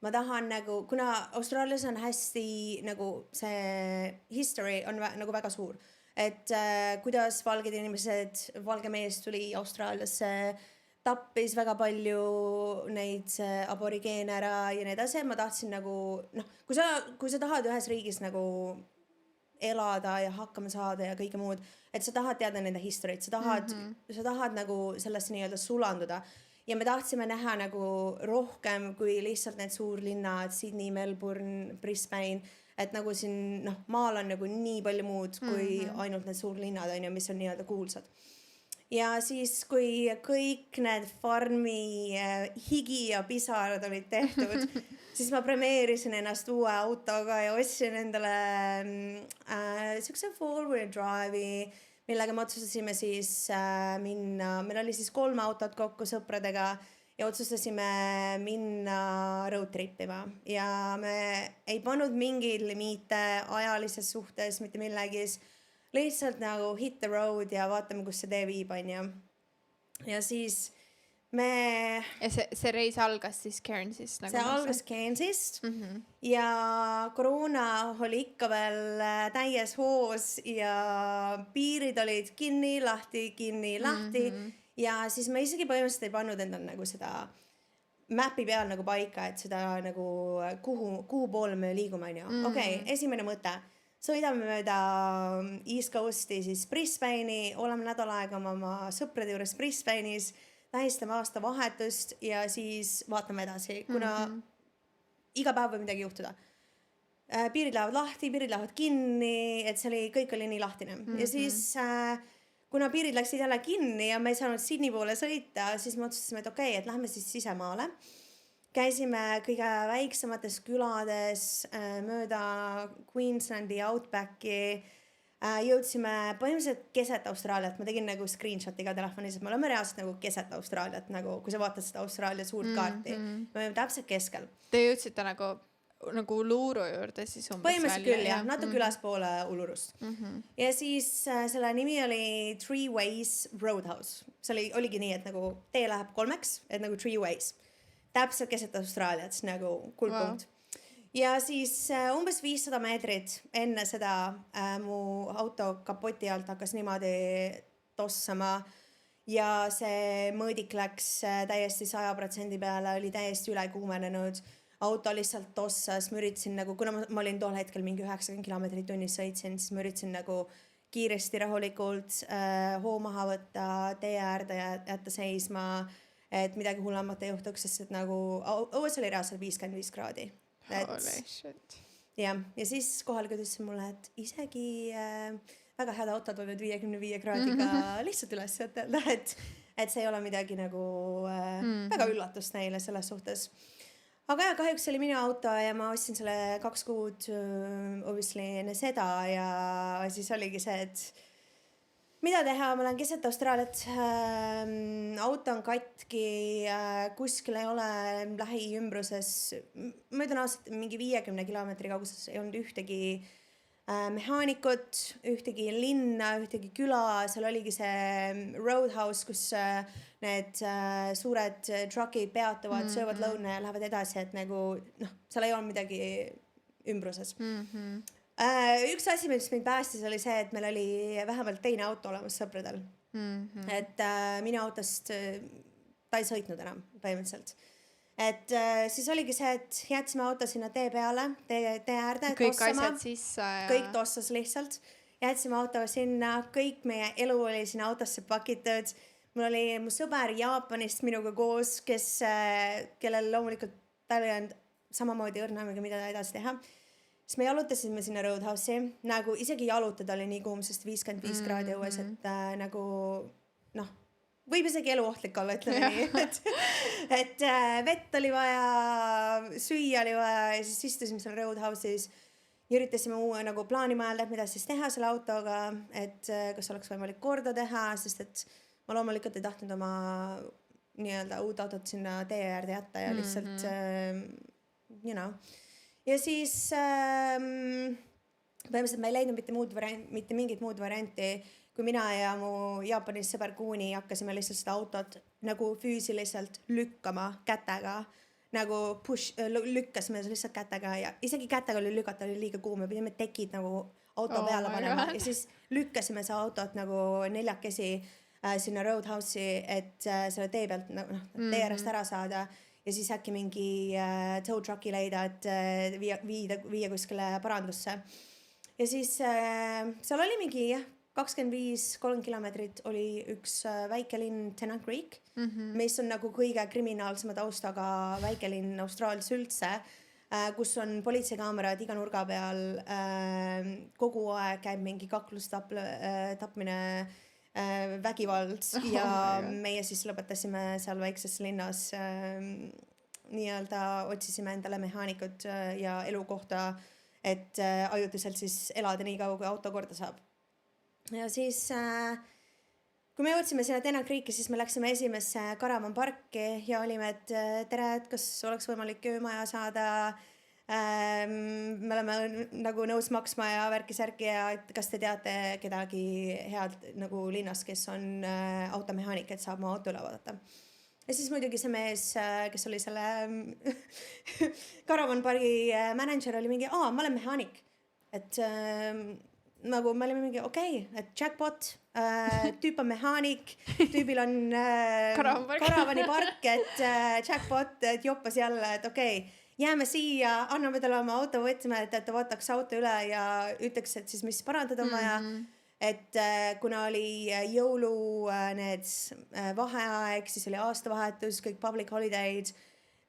ma tahan nagu, kuna Austraalias on hästi nagu see history on nagu väga suur, et kuidas valged inimesed, valge mees tuli Austraaliasse, tappis väga palju neid aborigeene ära ja nii edasi, ma tahtsin nagu, noh, kui sa tahad ühes riigis nagu elada ja hakkama saada ja kõike muud, et sa tahad teada nende history't, sa tahad nagu sellesse nii-öelda sulanduda. Ja me tahtsime näha nagu rohkem kui lihtsalt need suurlinnad, Sydney, Melbourne, Brisbane, et nagu siin maal on nagu nii palju muud kui ainult need suurlinnad, on ju, mis on nii-öelda kuulsad. Ja siis, kui kõik need farmi higi ja pisarad olid tehtud, siis ma premeerisin ennast uue autoga ja ostsin endale siukse four-wheel drive'i, millega me otsustasime siis minna, meil oli siis 3 autot kokku sõpradega ja otsustasime minna road tripima ja me ei pannud mingeid limiite ajalises suhtes, mitte millegis, lihtsalt nagu hit the road ja vaatame, kus see tee viib, on ju. Ja siis ja see reis algas siis Cairnsist? Nagu see algas Cairnsist ja koroona oli ikka veel täies hoos ja piirid olid kinni, lahti ja siis me isegi põhimõtteliselt ei pannud endal nagu seda mäpi peal nagu paika, et seda nagu kuhu poole me liigume, on ju. Okei, esimene mõte. Sõidame mööda East Coasti siis Brisbane'i, oleme nädal aega oma sõprade juures Brisbane'is, tähistame aasta vahetust ja siis vaatame edasi, kuna iga päev võib midagi juhtuda. Piirid lähevad lahti, piirid lähevad kinni, et kõik oli nii lahtine. Ja siis, kuna piirid läksid jälle kinni ja me ei saanud Sydney poole sõita, siis me otsustasime, et okei, et lähme siis sisemaale. Käisime kõige väiksemates külades mööda Queenslandi Outbacki. Jõudsime põhimõtteliselt keset Austraaliat, ma tegin nagu screenshoti ka telefonis, et me oleme reaalselt nagu keset Austraaliat, nagu kui sa vaatad seda Austraalia suurt kaarti, me oleme täpselt keskel. Te jõudsite nagu Uluru juurde siis umbes? Põhimõtteliselt küll, jah, natuke ülaspoole Ulurust. Ja siis selle nimi oli Three Ways Roadhouse. See oligi nii, et nagu tee läheb 3, et nagu 3 ways. Täpselt keset Austraaliat, nagu kuldpunkt. Ja siis umbes 500 meetrit enne seda mu auto kapoti alt hakkas niimoodi tossama ja see mõõdik läks täiesti 100% peale, oli täiesti ülekuumenenud. Auto lihtsalt tossas, ma üritasin nagu, kuna ma olin tol hetkel mingi 90 kilomeetrit tunnis sõitsin, siis ma üritasin nagu kiiresti rahulikult hoo maha võtta, tee äärde jätta seisma, et midagi hullemat ei juhtuks, sest et nagu õues oli reaalselt 55 kraadi. Holy shit. Ja siis kohalikud ütlesid mulle, et isegi väga head autod võivad 55 kraadiga lihtsalt üles võtelda, et see ei ole midagi nagu väga üllatust neile selles suhtes. Aga kahjuks oli minu auto ja ma ostsin selle 2 kuud obviously enne seda ja siis oligi see, et mida teha, ma olen keset Austraaliat, auto on katki, kuskil ei ole lähiümbruses, ma ütlen aastat mingi 50 kilomeetri kauguses ei olnud ühtegi mehaanikut, ühtegi linna, ühtegi küla, seal oligi see roadhouse, kus need suured truckid peatuvad, söövad lõuna ja lähevad edasi, et nagu, seal ei olnud midagi ümbruses. Üks asi, mis mind päästis, oli see, et meil oli vähemalt teine auto olemas sõpradel. Et minu autost ta ei sõitnud enam põhimõtteliselt. Et siis oligi see, et jätsime auto sinna tee peale, tee äärde kõik tossama. Asjad sisse ja... Kõik tossas lihtsalt. Jätsime auto sinna, kõik meie elu oli sinna autosse pakitud. Mul oli mu sõber Jaapanist minuga koos, kellel loomulikult tal ei olnud samamoodi õrnamiga, mida edasi teha. Siis me jalutasime sinna roadhouse'i, nagu isegi jalutada oli nii kuum, sest 55 kraadi õues, et nagu võib isegi eluohtlik olla, ütleme nii, et vett oli vaja, süüa oli vaja ja siis istusime seal roadhouse'is ja üritasime uue nagu plaani mõelda, et mida siis teha selle autoga, et kas oleks võimalik korda teha, sest et ma loomulikult ei tahtnud oma nii-öelda uut autot sinna tee äärde jätta ja lihtsalt you know. Ja siis põhimõtteliselt ma ei leidnud mitte mingit muud varianti, kui mina ja mu Jaapanis sõber Kuuni hakkasime lihtsalt seda autot nagu füüsiliselt lükkama kätega, nagu lükkasime lihtsalt kätega ja isegi kätega oli lükata, oli liiga kuum, me pidime tekid nagu auto peale panema ja siis lükkasime see autot nagu neljakesi sinna Roadhouse'i, et selle tee pealt tee äärest ära saada ja siis äkki mingi tow truck'i leida, et viia kuskile parandusse. Ja siis seal oli mingi 25-30 kilomeetrit oli üks väikelinn Tennant Creek, mis on nagu kõige kriminaalsema taustaga väikelinn Austraalias üldse, kus on politseikaamerad iga nurga peal, kogu aeg käib mingi kaklus, tapmine, vägivald ja meie siis lõpetasime seal väikses linnas, nii-öelda otsisime endale mehaanikut ja elukohta, et ajutiselt siis elada nii kaua, kui auto korda saab. Ja siis, kui me jõudsime sinna Tennant Creeki, siis me läksime esimesse Caravan Parki ja olime, et tere, et kas oleks võimalik öömaja saada. Me oleme nagu nõus maksma ja värki-särki ja et kas te teate kedagi head nagu linnas, kes on automehaanik, et saab mu auto üle vaadata. Ja siis muidugi see mees, kes oli selle Caravan Pargi manager, oli mingi, ma olen mehaanik. Et nagu me olime mingi okei, et jackpot, tüüp on mehaanik, tüübil on Caravani park, et jackpot, et joppas jälle, et okei, jääme siia, anname talle oma auto võtme, et ta vaataks auto üle ja ütleks, et siis mis parandada on vaja. Et kuna oli jõulu need vaheaeg, siis oli aastavahetus, kõik public holidays,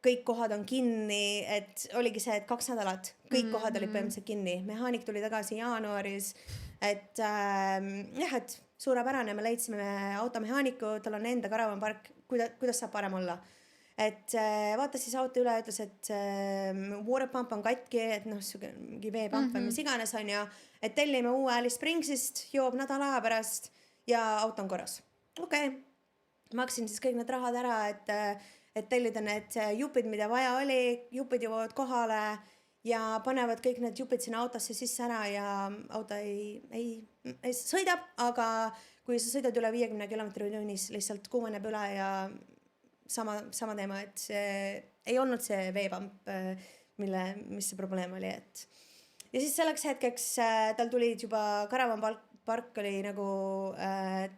kõik kohad on kinni, et oligi see, et 2 nädalat, kõik kohad olid põhimõtteliselt kinni. Mehaanik tuli tagasi jaanuaris, et et suurepärane, me leidsime automehaaniku, tal on enda Caravan Park, kuidas saab parem olla. Et vaatas siis auto üle, ütles, et water pump on katki, et mingi veepump või mis iganes on ja et tellime uue Alice Springsist, joob nädala aja pärast ja auto on korras. Okei. Maksin siis kõik need rahad ära, et tellida need jupid, mida vaja oli, jupid jõuavad kohale ja panevad kõik need jupid sinna autosse sisse ära ja auto ei sõidab, aga kui sa sõidad üle 50 kilomeetri tunnis, lihtsalt kuumeneb üle ja sama teema, et see ei olnud see veepamp, mis see probleem oli, et ja siis selleks hetkeks tal tulid juba Caravan Park oli nagu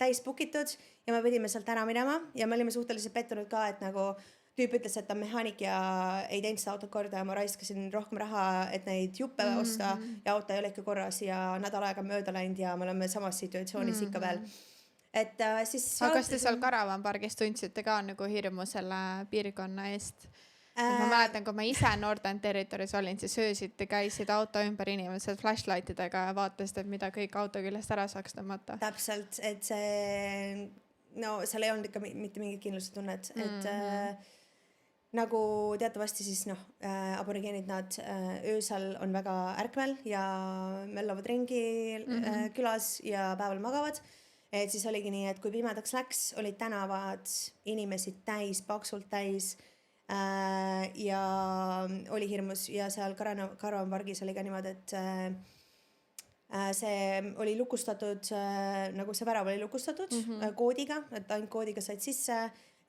täis bookitud ja me pidime sealt ära minema ja me olime suhteliselt pettunud ka, et nagu tüüp ütles, et ta on mehaanik ja ei teinud seda autot korda ja ma raiskasin rohkem raha, et neid juppe osta ja auto ei ole ikka korras ja nädal aega mööda läinud ja me oleme samas situatsioonis ikka veel. Et siis aga kas te seal Caravan Pargis tundsite ka nagu hirmu selle piirkonna eest? Ma mäletan, kui ma ise Northern Territories olin, siis öösiti käisid auto ümber inimesed flashlightidega ja vaatasid, et mida kõik auto küljest ära saaks tõmmata. Täpselt, et see, seal ei olnud ikka mitte mingit kindluse tunnet, et nagu teatavasti siis aborigeenid nad öösel on väga ärkvel ja möllavad ringi külas ja päeval magavad. Et siis oligi nii, et kui pimedaks läks, olid tänavad inimesi täis, paksult täis ja oli hirmus ja seal Caravan Pargis oli ka niimoodi, et see oli lukustatud, nagu see värav oli lukustatud koodiga, et ainult koodiga said sisse,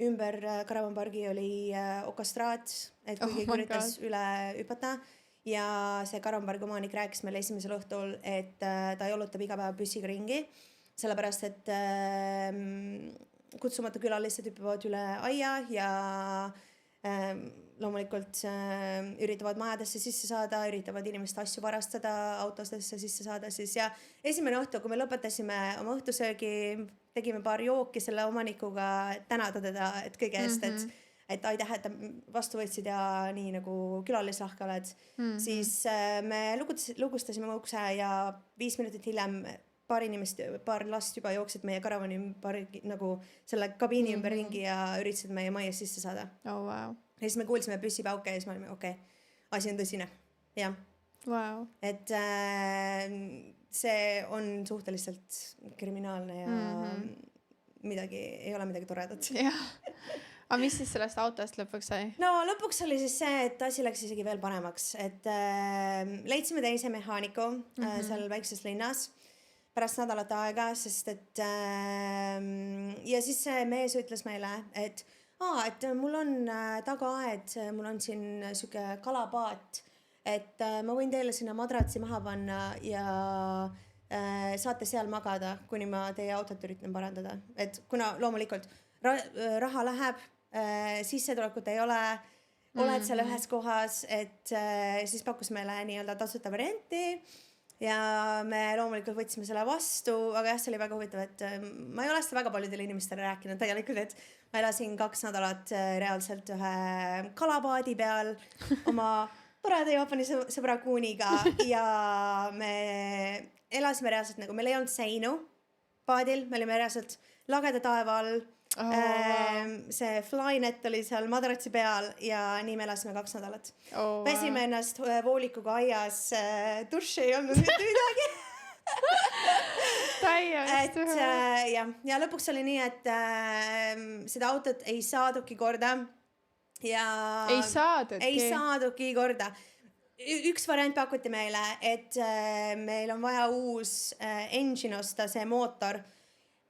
ümber Caravan Pargi oli okastraat, et kui keegi üritas üle hüpata ja see Caravan Pargi omanik rääkis meile esimesel õhtul, et ta jalutab iga päev püssiga ringi, sellepärast, et kutsumata külalised hüppavad üle aia ja loomulikult üritavad majadesse sisse saada, üritavad inimeste asju varastada, autostesse sisse saada siis ja esimene õhtu, kui me lõpetasime oma õhtusöögi, tegime paar jooki selle omanikuga, tänada teda, et kõige eest, et aitäh, et vastu võtsid ja nii nagu külalislahke oled, siis me lugustasime ukse ja 5 minutit hiljem paar last juba jooksid meie Caravani nagu selle kabiini ümber ringi ja üritasid meie majja sisse saada. Oh, wow. Ja siis me kuulsime püssipauke ja siis me olime asi on tõsine. Jah. Wow. et see on suhteliselt kriminaalne ja ei ole midagi toredat. jah. Aga mis siis sellest autost lõpuks sai? No lõpuks oli siis see, et asi läks isegi veel paremaks, et leidsime teise mehaaniku seal väikses linnas pärast nädalat aega, sest et ja siis see mees ütles meile, et mul on tagaaed, mul on siin siuke kalapaat, et ma võin teile sinna madratsi maha panna ja saate seal magada, kuni ma teie autot üritan parandada. Et kuna loomulikult raha läheb, sissetulekut ei ole, oled seal ühes kohas, et siis pakkus meile nii-öelda tasuta varianti ja me loomulikult võtsime selle vastu, aga jah, see oli väga huvitav, et ma ei ole seda väga paljudele inimestele rääkinud tegelikult, et ma elasin 2 nädalat reaalselt ühe kalapaadi peal oma toreda Jaapani sõbra Kuuniga ja me elasime reaalselt nagu, meil ei olnud seinu paadil, me olime reaalselt lageda taeva all. See Flynet oli seal madratsi peal ja nii me elasime 2 nädalat. Pesime ennast voolikuga aias, duši ei olnud mitte midagi. Täiesti. Ja lõpuks oli nii, et seda autot ei saaduki korda ja ei saaduki korda. Üks variant pakuti meile, et meil on vaja uus engine osta, see mootor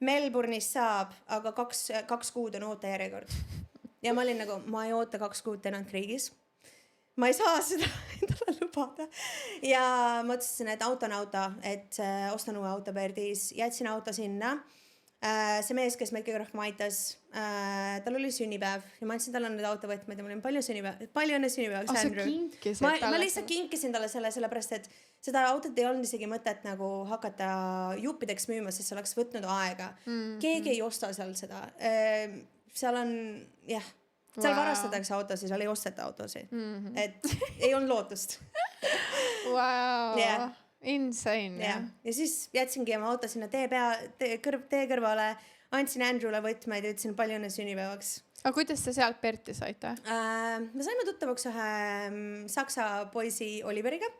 Melbourne'is saab, aga 2 kuud on ootajärjekord. Ja ma olin nagu, ma ei oota 2 kuud Tenant-Creekis. Ma ei saa seda endale lubada. Ja ma ütlesin, et auto on auto, et ostan uue auto Perdis. Jätsin auto sinna. See mees, kes meid kõige rohkem aitas, tal oli sünnipäev ja ma andsin talle need autovõtmed ja mul oli palju õnne sünnipäevaks, Andrew. Ma lihtsalt kinkisin talle sellepärast, et seda autot ei olnud isegi mõtet nagu hakata juppideks müüma, sest see oleks võtnud aega. Keegi ei osta seal seda. Seal on, seal varastatakse autosid, seal ei osteta autosid. Et ei olnud lootust. Wow. Insane. Ja siis jätsingi oma auto sinna tee kõrvale, andsin Andrewle võtmeid ja ütlesin palju õnne sünnipäevaks. Aga kuidas te sealt Perti saite? Me saime tuttavaks ühe saksa poisi Oliveriga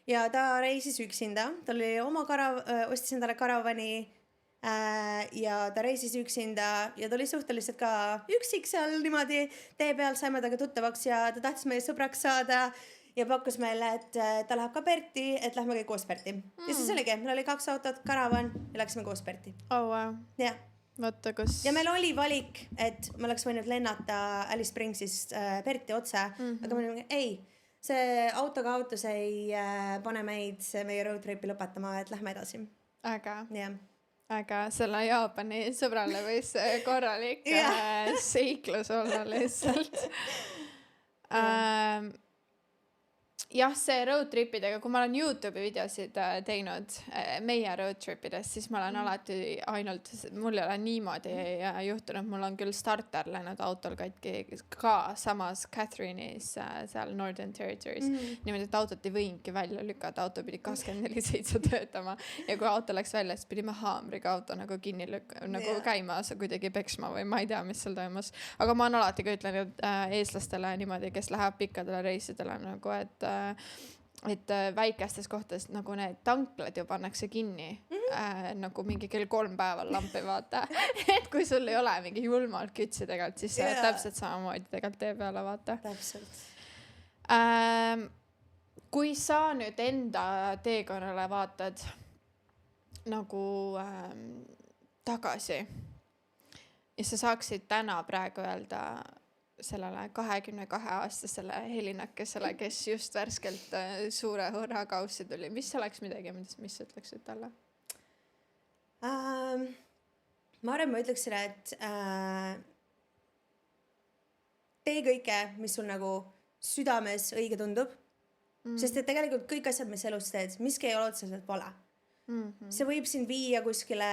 ja ta reisis üksinda. Ta oli ostis endale karavani ja ta reisis üksinda ja ta oli suhteliselt ka üksik seal niimoodi tee peal, saime taga tuttavaks ja ta tahtis meie sõbraks saada ja pakkus meile, et ta läheb ka Perti, et lähme kõik koos Perti. Ja siis oligi, meil oli 2 autot, karavan ja läksime koos Perti. Oh, wow. Ja. Võtta, kus... Ja meil oli valik, et me oleks võinud lennata Alice Springsist Perti otse, aga me olime, ei, see autoga autos ei pane meid meie road tripi lõpetama, et lähme edasi. Aga selle Jaapani sõbrale võis korralik seiklus olla lihtsalt. Jah, see road tripidega, kui ma olen YouTube'i videosid teinud meie road tripidest, siis ma olen alati ainult, mul ei ole niimoodi juhtunud, mul on küll starter läinud autol katki ka samas Catherine'is seal Northern Territories. Niimoodi, et autot ei võingi välja lükata, auto pidi 24/7 töötama ja kui auto läks välja, siis pidime haamriga auto nagu kinni nagu käima kuidagi peksma või ma ei tea, mis seal toimus. Aga ma olen alati ka ütlenud eestlastele niimoodi, kes läheb pikkadele reisidele nagu, et väikestes kohtades nagu need tanklad ju pannakse kinni nagu mingi kell 3 päeval lampi vaata. Et kui sul ei ole mingi julmalt kütsi tegelikult, siis täpselt samamoodi tegelikult tee peale vaata. Täpselt. Kui sa nüüd enda teekonnale vaatad nagu tagasi ja sa saaksid täna praegu öelda sellele 22-aastasele helinakesele, kes just värskelt suure hurrakaussi tuli. Mis oleks midagi, mis ütleksid talle? Ma arvan, ma ütleksin, et tee kõike, mis sul nagu südames õige tundub. Sest et tegelikult kõik asjad, mis elus teed, miski ei ole otseselt vale. See võib sind viia kuskile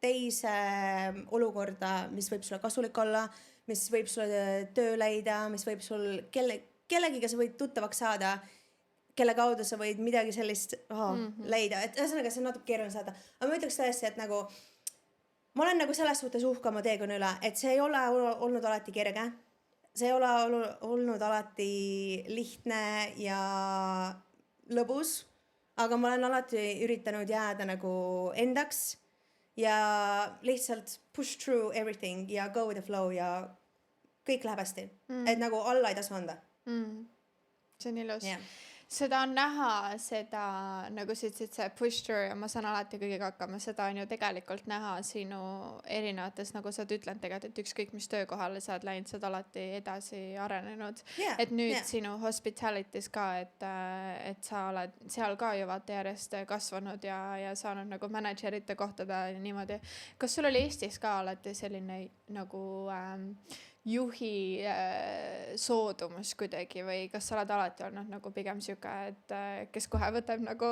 teise olukorda, mis võib sulle kasulik olla, mis võib sulle töö leida, mis võib sul kellegiga sa võid tuttavaks saada, kelle kaudu sa võid midagi sellist leida. Et ühesõnaga, see on natuke keeruline saada. Aga ma ütleks tõesti, et nagu ma olen nagu selles suhtes uhke oma teekonna üle, et see ei ole olnud alati kerge. See ei ole olnud alati lihtne ja lõbus, aga ma olen alati üritanud jääda nagu endaks ja lihtsalt push through everything ja go with the flow ja kõik läheb hästi. Et nagu alla ei tasu anda. See on ilus. Yeah. Seda on näha, seda nagu sa ütlesid, see push through ja ma saan alati kõigiga hakkama, seda on ju tegelikult näha sinu erinevates, nagu sa oled ütlenud tegelikult, et ükskõik mis töökohale sa oled läinud, sa oled alati edasi arenenud. Yeah, et nüüd yeah. sinu hospitalities ka, et sa oled seal ka ju vaata järjest kasvanud ja saanud nagu managerite kohtade niimoodi. Kas sul oli Eestis ka alati selline nagu juhi soodumus kuidagi või kas sa oled alati olnud nagu pigem siuke, et kes kohe võtab nagu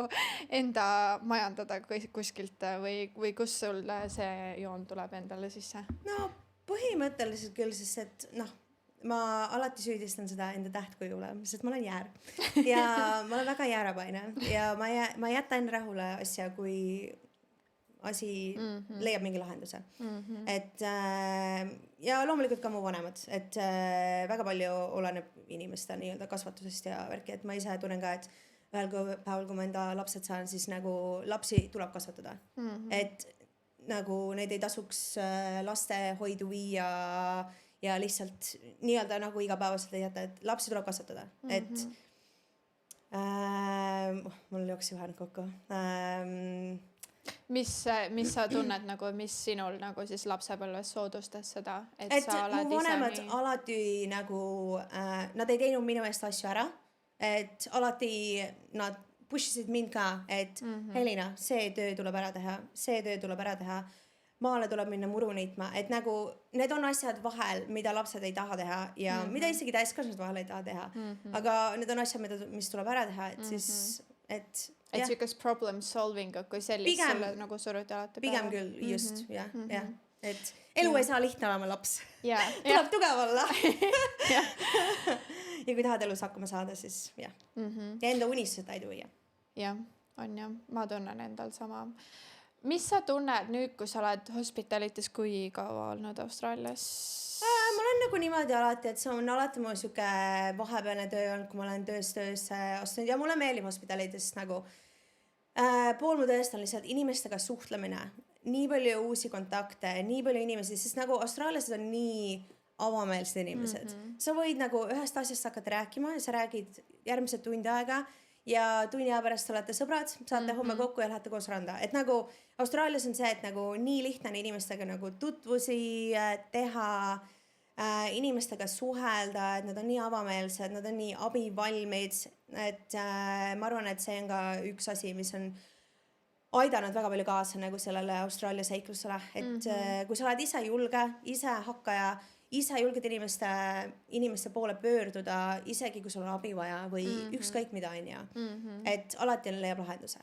enda majandada kuskilt või kus sul see joon tuleb endale sisse? No põhimõtteliselt küll, sest et noh, ma alati süüdistan seda enda tähtkujuule, sest ma olen jäär ja ma olen väga jäärapaine ja ma ei jäta enda rahule asja, kui asi leiab mingi lahenduse. Et ja loomulikult ka mu vanemad, et väga palju oleneb inimeste nii-öelda kasvatusest ja värki, et ma ise tunnen ka, et ühel päeval, kui ma enda lapsed saan, siis nagu lapsi tuleb kasvatada. Et nagu neid ei tasuks lastehoidu viia ja lihtsalt nii-öelda nagu igapäevaselt ei jätta, et lapsi tuleb kasvatada. Et mul jooksis vahel kokku. Mis sa tunned nagu, mis sinul nagu siis lapsepõlves soodustas seda, et sa oled mu vanemad ise nii... alati nagu, nad ei teinud minu eest asju ära, et alati nad pushisid mind ka, et Helina, see töö tuleb ära teha, maale tuleb minna muru niitma, et nagu need on asjad vahel, mida lapsed ei taha teha ja mida isegi täiskasvanud vahel ei taha teha, aga need on asjad, mis tuleb ära teha, et siis, et siukest problem solving, kui sellist sulle nagu suruti alati peale. Pigem küll, just, jah. Et elu ei saa lihtne olema laps. Tuleb tugev olla. Ja kui tahad elus hakkama saada, siis jah. Ja enda unistused ei tuua. Jah, on jah. Ma tunnen endal sama. Mis sa tunned nüüd, kui sa oled hospitalitis, kui kaua olnud Austraalias? Ma olen nagu niimoodi alati, et see on alati mu siuke vahepealne töö olnud, kui ma olen töös astunud ja mulle meeldib hospitalitis nagu pool mu tööst on lihtsalt inimestega suhtlemine, nii palju uusi kontakte, nii palju inimesi, sest nagu austraallased on nii avameelsed inimesed. Sa võid nagu ühest asjast hakata rääkima ja sa räägid järgmised tundi aega ja tunni aja pärast olete sõbrad, saate homme kokku ja lähete koos randa. Et nagu Austraalias on see, et nagu nii lihtne on inimestega nagu tutvusi teha, inimestega suhelda, et nad on nii avameelsed, nad on nii abivalmid, et ma arvan, et see on ka üks asi, mis on aidanud väga palju kaasa nagu sellele Austraalia seiklusele, et kui sa oled ise julge, ise hakkaja, ise julged inimeste poole pöörduda, isegi kui sul on abi vaja või ükskõik mida on ja. Et alati leiab lahenduse.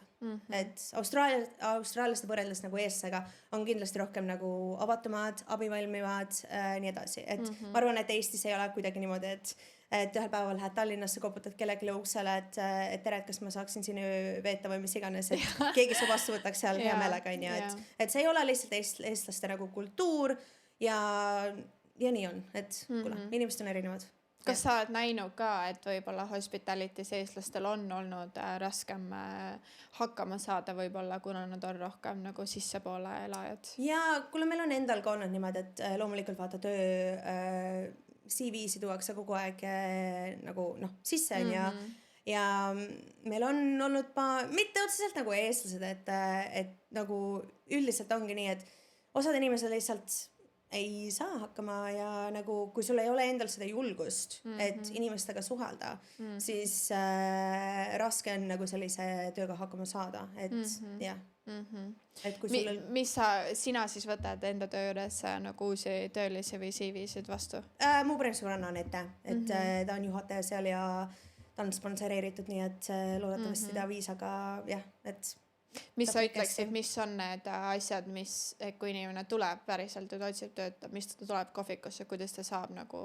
Et austraaliaste võrreldes nagu eestlasega on kindlasti rohkem nagu avatumad, abivalmivad, nii edasi. Et ma arvan, et Eestis ei ole kuidagi niimoodi, et ühel päeval lähed Tallinnasse, koputad kellelegi uksele, et tere, et kas ma saaksin sinu veeta või mis iganes, et keegi su vastu võtaks seal hea meelega on ja. Et see ei ole lihtsalt eestlaste nagu kultuur ja nii on, et kuule, inimesed on erinevad. Kas sa oled näinud ka, et võib-olla hospitalitis eestlastel on olnud raskem hakkama saada võib-olla, kuna nad on rohkem nagu sissepoole elajad? Ja kuule, meil on endal ka olnud niimoodi, et loomulikult vaata töö CV-si tuuakse kogu aeg nagu sisse on ja meil on olnud mitte otseselt nagu eestlased, et nagu üldiselt ongi nii, et osad inimesed lihtsalt ei saa hakkama ja nagu kui sul ei ole endal seda julgust, et inimestega suhelda, siis raske on nagu sellise tööga hakkama saada, et jah. Et kui sul mis sina siis võtad enda töö juures nagu uusi töölisi või CV-sid vastu? Mu printsõbranna on ette, et ta on juhataja seal ja ta on sponsoreeritud, nii et loodetavasti ta viisaga jah, et mis sa ütleksid, mis on need asjad, mis, kui inimene tuleb päriselt ja ta otsib tööd, mis ta tuleb kohvikusse, kuidas ta saab nagu,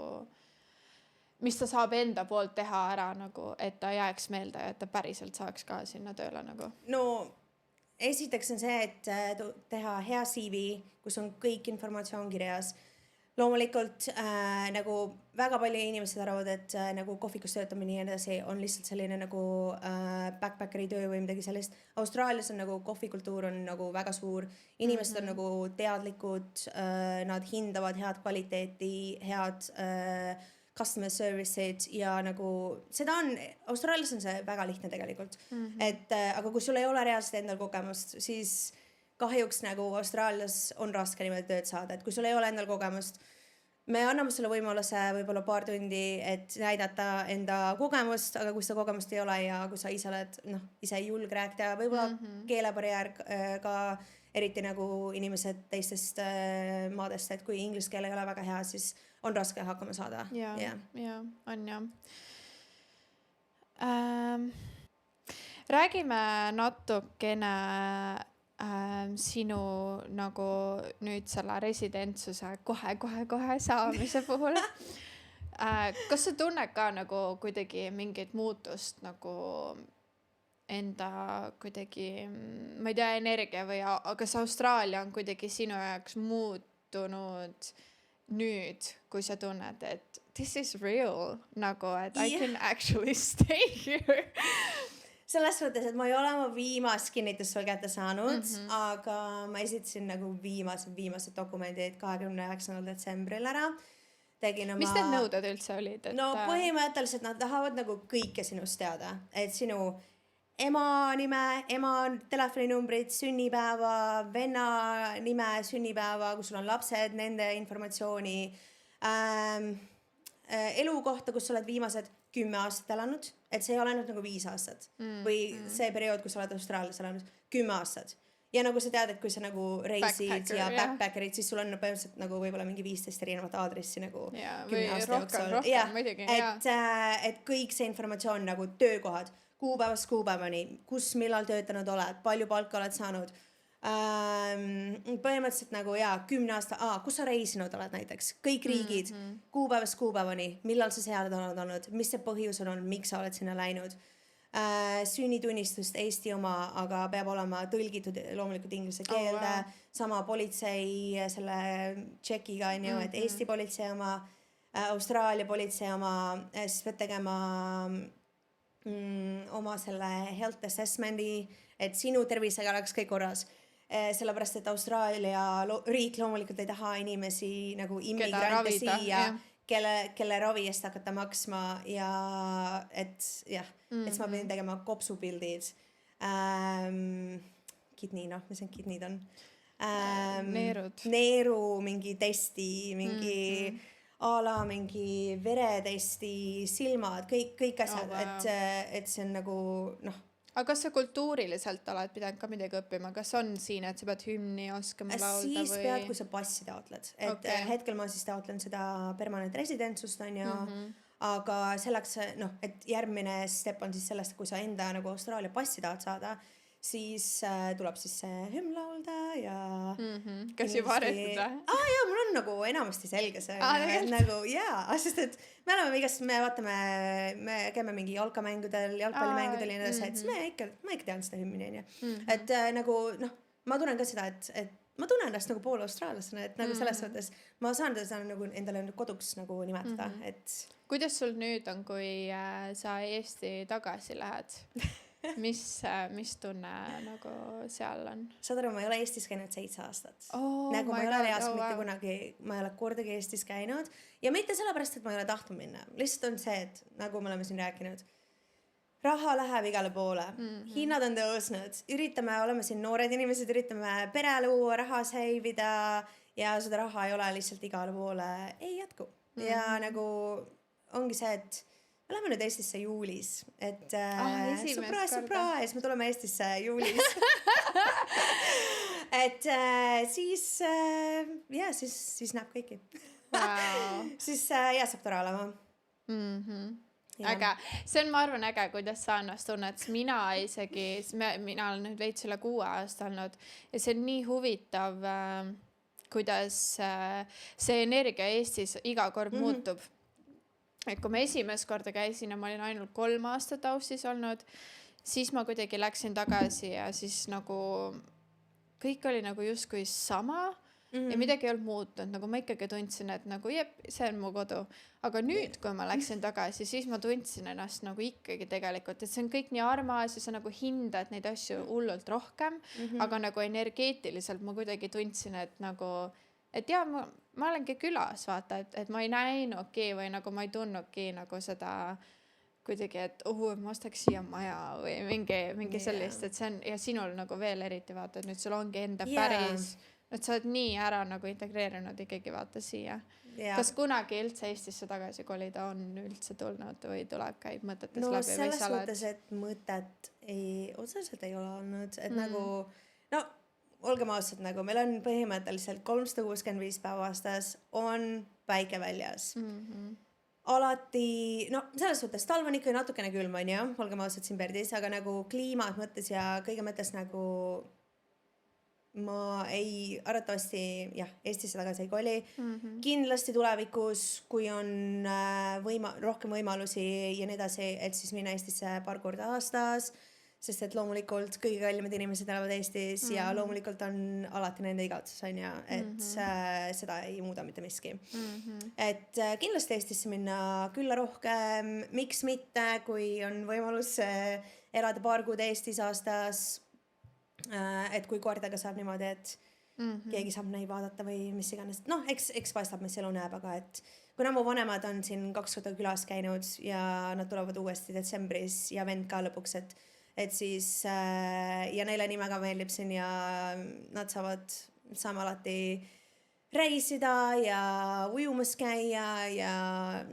mis ta saab enda poolt teha ära nagu, et ta jääks meelde ja et ta päriselt saaks ka sinna tööle nagu? No esiteks on see, et teha hea CV, kus on kõik informatsioon kirjas. loomulikult nagu väga palju inimesed arvavad, et nagu kohvikus töötamine ja nii edasi on lihtsalt selline nagu backpackeri töö või midagi sellist. Austraalias on nagu kohvikultuur on nagu väga suur, inimesed on nagu teadlikud, nad hindavad head kvaliteeti, head customer service'id ja nagu seda on, Austraalias on see väga lihtne tegelikult. Et aga kui sul ei ole reaalselt endal kogemust, siis kahjuks nagu Austraalias on raske niimoodi tööd saada, et kui sul ei ole endal kogemust, me anname sulle võimaluse võib-olla paar tundi, et näidata enda kogemust, aga kui seda kogemust ei ole ja kui sa ise oled, noh, ise ei julge rääkida, võib-olla keelebarjäär ka eriti nagu inimesed teistest maadest, et kui inglise keel ei ole väga hea, siis on raske hakkama saada. Ja, on jah. Räägime natukene sinu nagu nüüd selle residentsuse kohe saamise puhul. Kas sa tunned ka nagu kuidagi mingit muutust nagu enda kuidagi, ma ei tea, energia või kas Austraalia on kuidagi sinu jaoks muutunud nüüd, kui sa tunned, et this is real, nagu, et I can actually stay here. Selles mõttes, et ma ei ole oma viimast kinnitust veel kätte saanud, aga ma esitasin nagu viimased dokumendid 29. detsembril ära. Mis need nõuded üldse olid? No põhimõtteliselt nad tahavad nagu kõike sinust teada, et sinu ema nime, ema telefoninumbrid, sünnipäeva, venna nime, sünnipäeva, kui sul on lapsed, nende informatsiooni, elu kohta, kus sa oled viimased 10 aastat elanud, et see ei ole nagu 5 aastat või see periood, kus sa oled Austraalias elanud, 10 aastat. Ja nagu sa tead, et kui sa nagu reisid ja backpackerid, siis sul on põhimõtteliselt nagu võib-olla mingi 15 erinevat aadressi nagu 10 aasta jooksul. Et kõik see informatsioon nagu töökohad, kuupäevast kuupäevani, kus millal töötanud oled, palju palka oled saanud. Põhimõtteliselt nagu 10 aasta, kus sa reisinud oled näiteks, kõik riigid, kuupäevast kuupäevani, millal sa seal olnud, mis see põhjus on olnud, miks sa oled sinna läinud. Sünnitunnistust Eesti oma, aga peab olema tõlgitud loomulikult inglise keelde, sama politsei selle tšekiga on ju, et Eesti politsei oma, Austraalia politsei oma, siis pead tegema oma selle health assessmenti, et sinu tervisega oleks kõik korras. Sellepärast, et Austraalia riik loomulikult ei taha inimesi nagu immigrante siia, kelle ravi eest hakata maksma ja et siis ma pidin tegema kopsupildid. Kidney, mis need kidnid on? Neeru, mingi testi, mingi ala, mingi veretesti, silmad, kõik asjad, et see on nagu, Aga kas sa kultuuriliselt oled pidanud ka midagi õppima? Kas on siin, et sa pead hümni oskama laulda või? Siis pead, kui sa passi taotled. Et hetkel ma siis taotlen seda permanent residentsust on ja aga selleks, et järgmine step on siis sellest, kui sa enda nagu Austraalia passi tahad saada, siis tuleb siis see hümn laulda ja kas juba harjutud või? Jaa, mul on nagu enamasti selge see. Nagu sest et me vaatame, me käime mingi jalkamängudel, jalgpallimängudel ja nii edasi, et siis ma ikka tean seda hümni on ju. Et nagu, ma tunnen ka seda, et ma tunnen ennast nagu pool austraallasena, et nagu selles mõttes ma saan seda nagu endale koduks nagu nimetada, et kuidas sul nüüd on, kui sa Eesti tagasi lähed? Mis tunne nagu seal on? Saad aru, ma ei ole Eestis käinud 7 aastat. Nagu ma ei ole reaalselt mitte kunagi, ma ei ole kordagi Eestis käinud. Ja mitte sellepärast, et ma ei ole tahtnud minna. Lihtsalt on see, et nagu me oleme siin rääkinud, raha läheb igale poole. Hinnad on tõusnud. Oleme siin noored inimesed, üritame pere luua, raha seivida ja seda raha ei ole lihtsalt igale poole. Ei jätku. Ja nagu ongi see, et me läheme nüüd Eestisse juulis, et surprise, me tuleme Eestisse juulis. Et siis näeb kõiki. Siis saab tore olema. Aga see on, ma arvan, äge, kuidas sa ennast tunned. Mina olen nüüd veits üle 6 aasta olnud ja see on nii huvitav, kuidas see energia Eestis iga kord muutub. Et kui ma esimest korda käisin ja ma olin ainult 3 aastat Aussis olnud, siis ma kuidagi läksin tagasi ja siis nagu kõik oli nagu justkui sama, ja midagi ei olnud muutunud, nagu ma ikkagi tundsin, et nagu jep, see on mu kodu. Aga nüüd, kui ma läksin tagasi, siis ma tundsin ennast nagu ikkagi tegelikult, et see on kõik nii armas ja sa nagu hindad neid asju hullult rohkem, aga nagu energeetiliselt ma kuidagi tundsin, et nagu, et jaa, ma olengi külas, vaata, et ma ei näinudki või nagu ma ei tundnudki nagu seda kuidagi, et ma ostaks siia maja või mingi sellist, et see on, ja sinul nagu veel eriti vaata, et nüüd sul ongi enda päris, et sa oled nii ära nagu integreerinud ikkagi vaata siia. Kas kunagi üldse Eestisse tagasi kolida on üldse tulnud või tuleb, käib mõtetes läbi? No selles mõttes, et mõtet otseselt ei ole olnud, et nagu, no olgem ausad, nagu meil on põhimõtteliselt 365 päeva aastas on päike väljas. Alati, no selles mõttes talv on ikka natukene külm, on ju, olgem ausad siin Perdis, aga nagu kliimat mõttes ja kõige mõttes nagu ma ei, arvatavasti jah, Eestisse tagasi ei koli. Kindlasti tulevikus, kui on rohkem võimalusi ja nii edasi, et siis minna Eestisse paar korda aastas, sest et loomulikult kõige kallimad inimesed elavad Eestis ja loomulikult on alati nende igatsus, on ju, et seda ei muuda mitte miski. Et kindlasti Eestisse minna külla rohkem, miks mitte, kui on võimalus elada paar kuud Eestis aastas, et kui kordaga saab niimoodi, et keegi saab neid vaadata või mis iganes, noh, eks paistab, mis elu näeb, aga et kuna mu vanemad on siin 2 korda külas käinud ja nad tulevad uuesti detsembris ja vend ka lõpuks, et siis ja neile nii väga meeldib siin ja nad saame alati reisida ja ujumas käia ja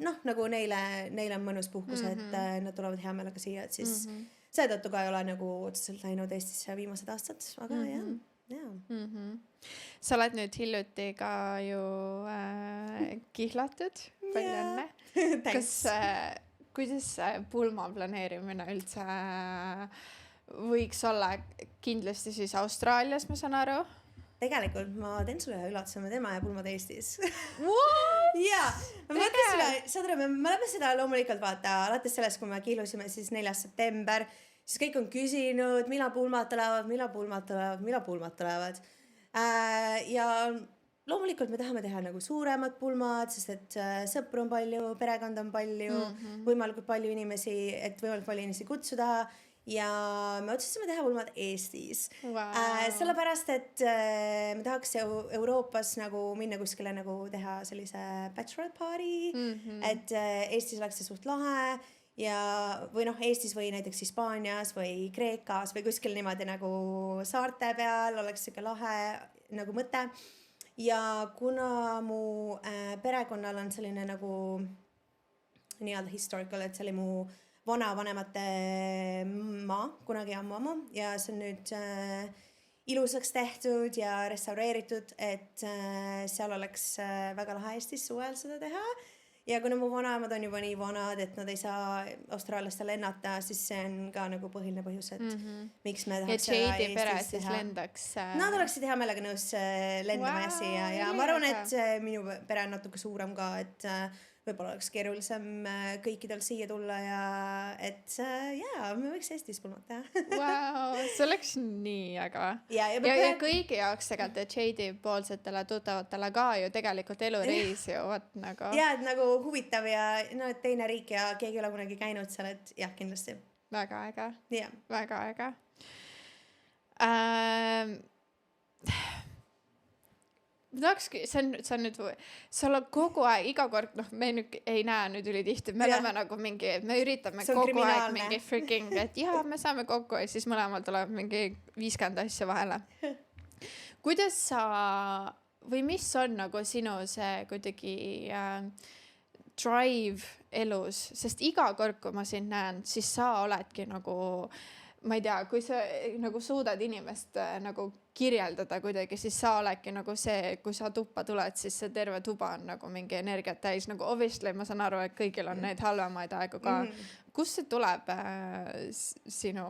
noh, nagu neile on mõnus puhkus, et nad tulevad hea meelega siia, et siis seetõttu ka ei ole nagu otseselt läinud Eestisse viimased aastad, aga jah. Sa oled nüüd hiljuti ka ju kihlatud, palju õnne. Kuidas pulma planeerimine üldse võiks olla kindlasti siis Austraalias, ma saan aru? Tegelikult ma teen sulle ühe üllatuse, me teeme pulmad Eestis. Jaa, ma mõtlesin, saad aru, me oleme seda loomulikult vaata, alates sellest, kui me kihlusime siis 4. september, siis kõik on küsinud, millal pulmad tulevad. Ja loomulikult me tahame teha nagu suuremad pulmad, sest et sõpru on palju, perekond on palju, võimalikult palju inimesi, et võimalikult palju inimesi kutsuda. Ja me otsustasime teha pulmad Eestis. Sellepärast, et me tahaks Euroopas nagu minna kuskile nagu teha sellise bachelor party, et Eestis oleks see suht lahe ja või noh, Eestis või näiteks Hispaanias või Kreekas või kuskil niimoodi nagu saarte peal oleks siuke lahe nagu mõte. Ja kuna mu perekonnal on selline nagu nii-öelda historical, et see oli mu vanavanemate maa, kunagi ammu ja see on nüüd ilusaks tehtud ja restaureeritud, et seal oleks väga lahe Eestis suvel seda teha. Ja kuna mu vanaemad on juba nii vanad, et nad ei saa Austraaliasse lennata, siis see on ka nagu põhiline põhjus, et miks me tahaks seda Eestis teha. Ja Jade pere siis lendaks. Nad oleksid hea meelega nõus lendama siia ja ma arvan, et minu pere on natuke suurem ka, et võib-olla oleks keerulisem kõikidel siia tulla ja et me võiks Eestis pulmad teha. See oleks nii äge. Ja kõigi jaoks tegelikult Jade poolsetele tuttavatele ka ju tegelikult elureis ju võt nagu. Ja, et nagu huvitav ja no, et teine riik ja keegi ei ole kunagi käinud seal, et jah, kindlasti. Väga äge. Ja. Väga äge. Ma tahakski, see on nüüd, sa oled kogu aeg, iga kord, noh, me nüüd ei näe nüüd ülitihti, me oleme nagu mingi, me üritame kogu aeg mingi freaking, et jaa, me saame kokku ja siis mõlemal tuleb mingi 50 asja vahele. Kuidas sa, või mis on nagu sinu see kuidagi drive elus, sest iga kord, kui ma sind näen, siis sa oledki nagu, ma ei tea, kui sa nagu suudad inimest nagu kirjeldada kuidagi, siis sa oledki nagu see, kui sa tuppa tuled, siis see terve tuba on nagu mingi energiat täis, nagu obviously ma saan aru, et kõigil on neid halvemaid aegu ka. Kus see tuleb sinu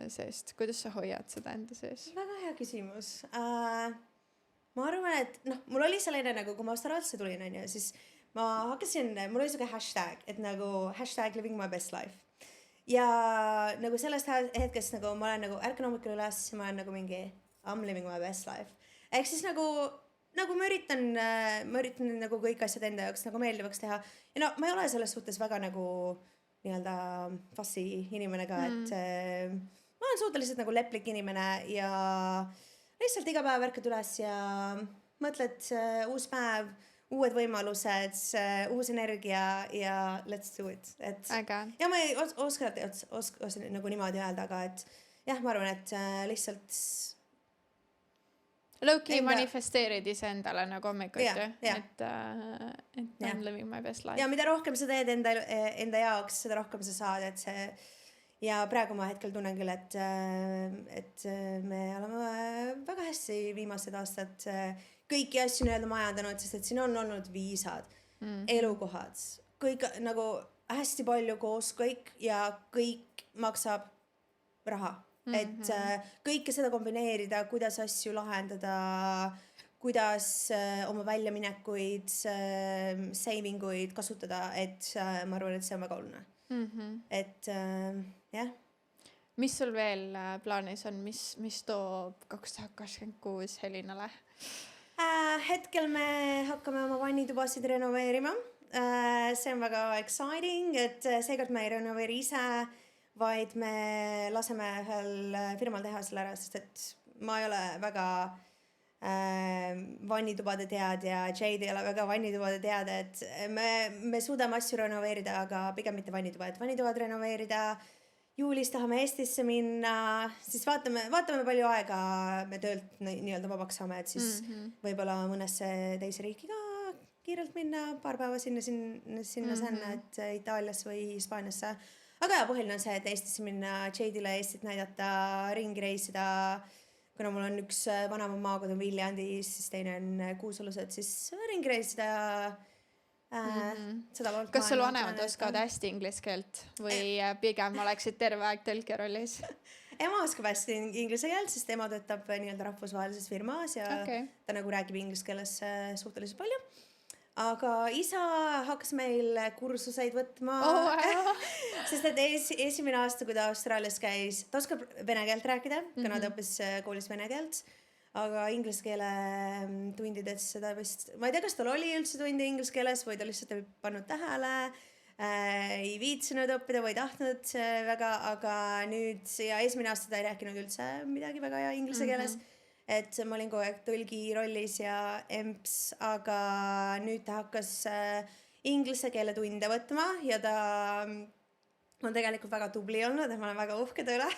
seest? Kuidas sa hoiad seda enda sees? Väga hea küsimus. Ma arvan, et noh, mul oli selline nagu, kui ma Austraaliasse tulin, on ju, siis ma hakkasin, mul oli siuke hashtag, et nagu hashtag living my best life. Ja nagu sellest hetkest nagu ma olen nagu ärkan hommikul üles ja ma olen nagu mingi I'm living my best life. Ehk siis nagu nagu ma üritan nagu kõik asjad enda jaoks nagu meeldivaks teha ja no ma ei ole selles suhtes väga nagu nii-öelda fussy inimene ka, et ma olen suhteliselt nagu leplik inimene ja lihtsalt iga päev ärkad üles ja mõtled uus päev, uued võimalused, uus energia ja let's do it, et äge. ja ma ei oska nagu niimoodi öelda, aga et jah, ma arvan, et lihtsalt Low-key manifesteerid iseendale nagu hommikuti, et I'm living my best life. ja mida rohkem sa teed enda jaoks, seda rohkem sa saad, et see ja praegu ma hetkel tunnen küll, et me oleme väga hästi viimased aastad kõiki asju nii-öelda majandanud, sest et siin on olnud viisad, elukohad, kõik nagu hästi palju koos kõik ja kõik maksab raha. Et kõike seda kombineerida, kuidas asju lahendada, kuidas oma väljaminekuid, savinguid kasutada, et ma arvan, et see on väga oluline. Et jah. Mis sul veel plaanis on, mis toob 2026 Helinale? Hetkel me hakkame oma vannitubasid renoveerima. See on väga exciting, et seekord me ei renoveeri ise, vaid me laseme ühel firmal teha selle ära, sest et ma ei ole väga vannitubade teadja, Jade ei ole väga vannitubade teadja, et me suudame asju renoveerida, aga pigem mitte vannituba, et vannitubad renoveerida. Juulis tahame Eestisse minna, siis vaatame palju aega me töölt nii-öelda vabaks saame, et siis võib-olla mõnesse teise riiki ka kiirelt minna, paar päeva sinna, et Itaaliasse või Hispaaniasse. Aga ja, põhiline on see, et Eestisse minna, Jade'ile Eestit näidata, ringi reisida. Kuna mul on üks vanema maakodu Viljandis, siis teine on Kuusalused, siis ringi reisida ja seda poolt. Kas sul vanemad oskavad hästi inglise keelt või pigem oleksid terve aeg tõlke rollis? Ema oskab hästi inglise keelt, sest ema töötab nii-öelda rahvusvahelises firmas ja ta nagu räägib inglise keeles suhteliselt palju. Aga isa hakkas meil kursuseid võtma, sest et esimene aasta, kui ta Austraalias käis, ta oskab vene keelt rääkida, kuna ta õppis koolis vene keelt, aga inglise keele tundides seda vist, ma ei tea, kas tal oli üldse tundi inglise keeles või ta lihtsalt ei pannud tähele, ei viitsinud õppida või tahtnud väga, aga nüüd ja esimene aasta ta ei rääkinud üldse midagi väga hea inglise keeles. Et ma olin kogu aeg tõlgi rollis ja emps, aga nüüd ta hakkas inglise keele tunde võtma ja ta on tegelikult väga tubli olnud, et ma olen väga uhke üle.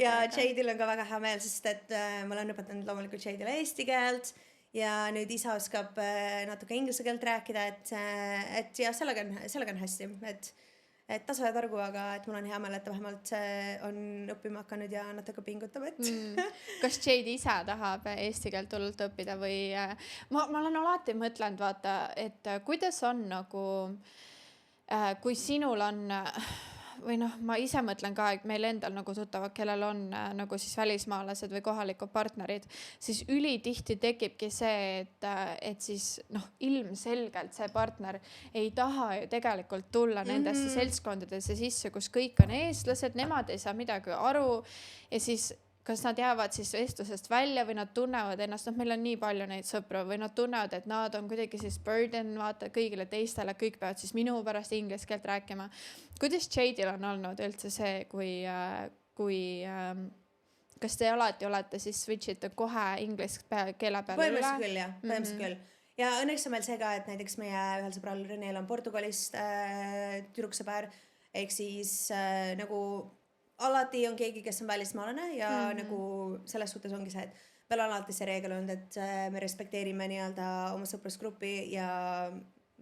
Ja Jade'il on ka väga hea meel, sest et ma olen õpetanud loomulikult Jade'ile eesti keelt ja nüüd isa oskab natuke inglise keelt rääkida, et ja sellega on hästi, et tasa ja targu, aga et mul on hea meel, et ta vähemalt on õppima hakanud ja natuke pingutab, et Kas Jade ise tahab eesti keelt hullult õppida või ma olen alati mõtlenud, vaata, et kuidas on nagu kui sinul on või noh, ma ise mõtlen ka, et meil endal nagu tuttavad, kellel on nagu siis välismaalased või kohalikud partnerid, siis ülitihti tekibki see, et siis noh, ilmselgelt see partner ei taha ju tegelikult tulla nendesse seltskondadesse sisse, kus kõik on eestlased, nemad ei saa midagi aru ja siis kas nad jäävad siis vestlusest välja või nad tunnevad ennast, meil on nii palju neid sõpru, või nad tunnevad, et nad on kuidagi siis burden, vaata kõigile teistele, kõik peavad siis minu pärast inglise keelt rääkima. Kuidas Jade'il on olnud üldse see, kui kas te alati olete siis switchite kohe inglise keele peale üle? Põhimõtteliselt küll. Ja õnneks on meil see ka, et näiteks meie ühel sõbral Reneel on Portugalist tüdruksõber, ehk siis nagu alati on keegi, kes on välismaalane ja nagu selles suhtes ongi see, et meil on alati see reegel olnud, et me respekteerime nii-öelda oma sõprusgruppi ja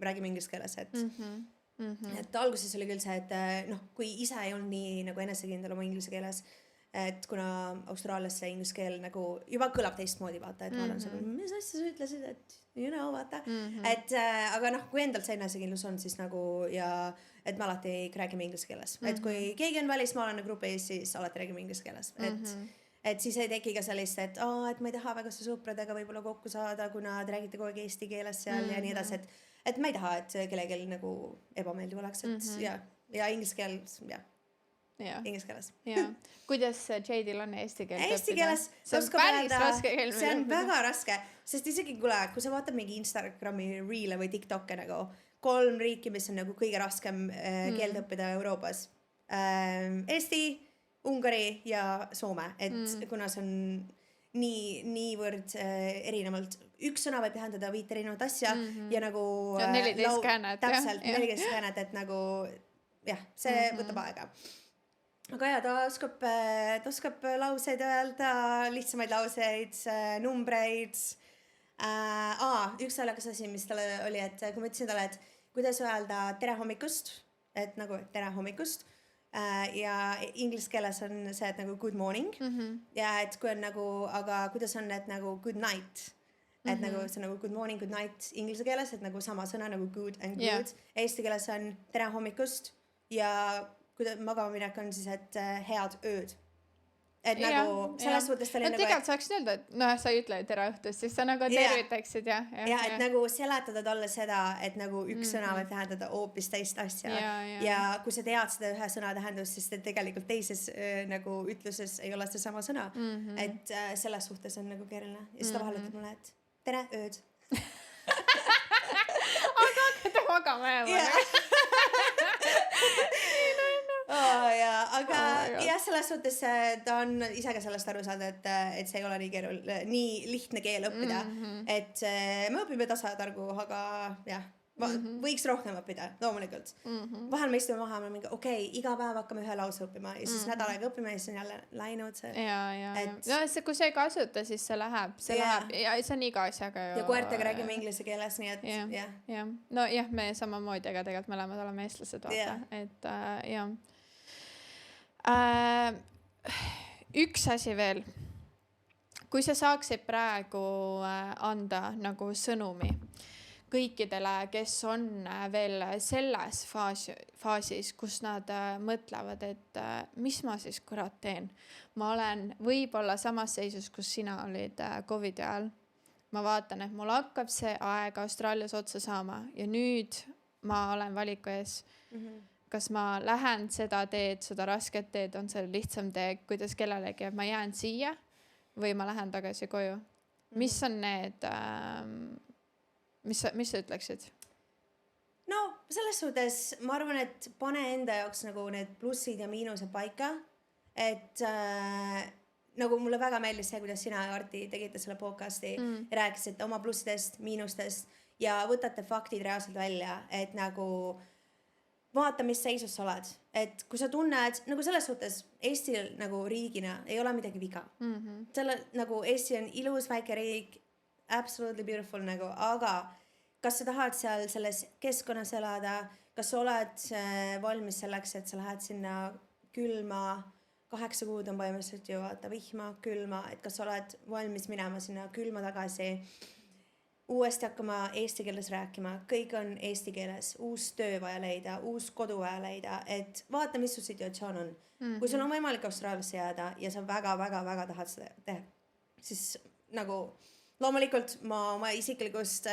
räägime inglise keeles, et alguses oli küll see, et noh, kui ise ei olnud nii nagu enesekindel oma inglise keeles, et kuna Austraalias see inglise keel nagu juba kõlab teistmoodi, vaata, et ma olen seal, mis asja sa ütlesid, et you know, vaata, et aga noh, kui endal see enesekindlus on, siis nagu ja et me alati räägime inglise keeles, et kui keegi on välismaalane grupis, siis alati räägime inglise keeles, et siis ei teki ka sellist, et ma ei taha väga su sõpradega võib-olla kokku saada, kuna te räägite kogu aeg eesti keeles seal ja nii edasi, et ma ei taha, et kellelgi nagu ebameeldiv oleks, et ja inglise keel, jah. Jah. inglise keeles . Jaa. Kuidas Jade'il on eesti keelt Eesti keeles see on oskab päris öelda, raske keel see on väga raske, sest isegi kui sa vaatad mingi Instagrami reel'e või TikTok'e nagu 3 riiki, mis on nagu kõige raskem keelt õppida Euroopas. Eesti, Ungari ja Soome, et kuna see on niivõrd erinevalt, üks sõna võib tähendada 5 erinevat asja ja nagu ja 14 käänet. täpselt, 14 käänet, et nagu jah, see võtab aega. Aga ja ta oskab lauseid öelda, lihtsamaid lauseid, numbreid. Üks alakas asi, mis talle oli, et kui ma ütlesin talle, et kuidas öelda tere hommikust, et nagu tere hommikust, ja inglise keeles on see, et nagu good morning ja et kui on nagu, aga kuidas on, et nagu good night, et nagu see on nagu good morning, good night inglise keeles, et nagu sama sõna nagu good and good. Eesti keeles on tere hommikust ja kui magama minek on siis, et head ööd. Et nagu selles suhtes ta oli nagu... Tegelikult saaks öelda, et sa ei ütle tere õhtust, siis sa nagu tervitaksid ja. Ja, et nagu seletada talle seda, et nagu üks sõna võib tähendada hoopis teist asja. Ja kui sa tead seda ühe sõna tähendust, siis tegelikult teises nagu ütluses ei ole see sama sõna. Et selles suhtes on nagu keeruline. Ja siis ta vahel ütleb mulle, et tere ööd. Aga hakkate magama jääma. Aga jah, selles suhtes ta on ise ka sellest aru saanud, et see ei ole nii lihtne keel õppida, et me õpime tasatargu, aga jah, võiks rohkem õppida, loomulikult. Vahel me istume maha, me mingi, iga päev hakkame ühe lause õppima ja siis nädal aega õppime ja siis on jälle läinud see. No kui see ei kasuta, siis see läheb ja see on iga asjaga. Ja koertega räägime inglise keeles, nii et jah. No jah, me samamoodi, aga tegelikult mõlemad oleme eestlased, vaata, et jah. Üks asi veel. Kui sa saaksid praegu anda nagu sõnumi kõikidele, kes on veel selles faasis, kus nad mõtlevad, et mis ma siis kurat teen. Ma olen võib-olla samas seisus, kus sina olid COVID ajal. Ma vaatan, et mul hakkab see aeg Austraalias otsa saama ja nüüd ma olen valiku ees. Kas ma lähen seda teed, seda rasket teed, on see lihtsam tee, kuidas kellelegi, et ma jään siia või ma lähen tagasi koju. Mis on need, mis sa ütleksid? No selles suhtes ma arvan, et pane enda jaoks nagu need plussid ja miinused paika, et nagu mulle väga meeldis see, kuidas sina ja Arti tegite selle podcasti ja rääkisite oma plussidest, miinustest ja võtate faktid reaalselt välja, et nagu vaata, mis seisus sa oled. Et kui sa tunned, nagu selles suhtes Eestil nagu riigina ei ole midagi viga. Selle nagu Eesti on ilus väike riik, absolutely beautiful nagu, aga kas sa tahad seal selles keskkonnas elada, kas sa oled valmis selleks, et sa lähed sinna külma, 8 kuud on põhimõtteliselt ju vaata vihma, külma, et kas sa oled valmis minema sinna külma tagasi, uuesti hakkama eesti keeles rääkima, kõik on eesti keeles, uus töö vaja leida, uus kodu vaja leida, et vaata, mis su situatsioon on. Kui sul on võimalik Austraaliasse jääda ja sa väga tahad seda teha, siis nagu loomulikult ma oma isiklikust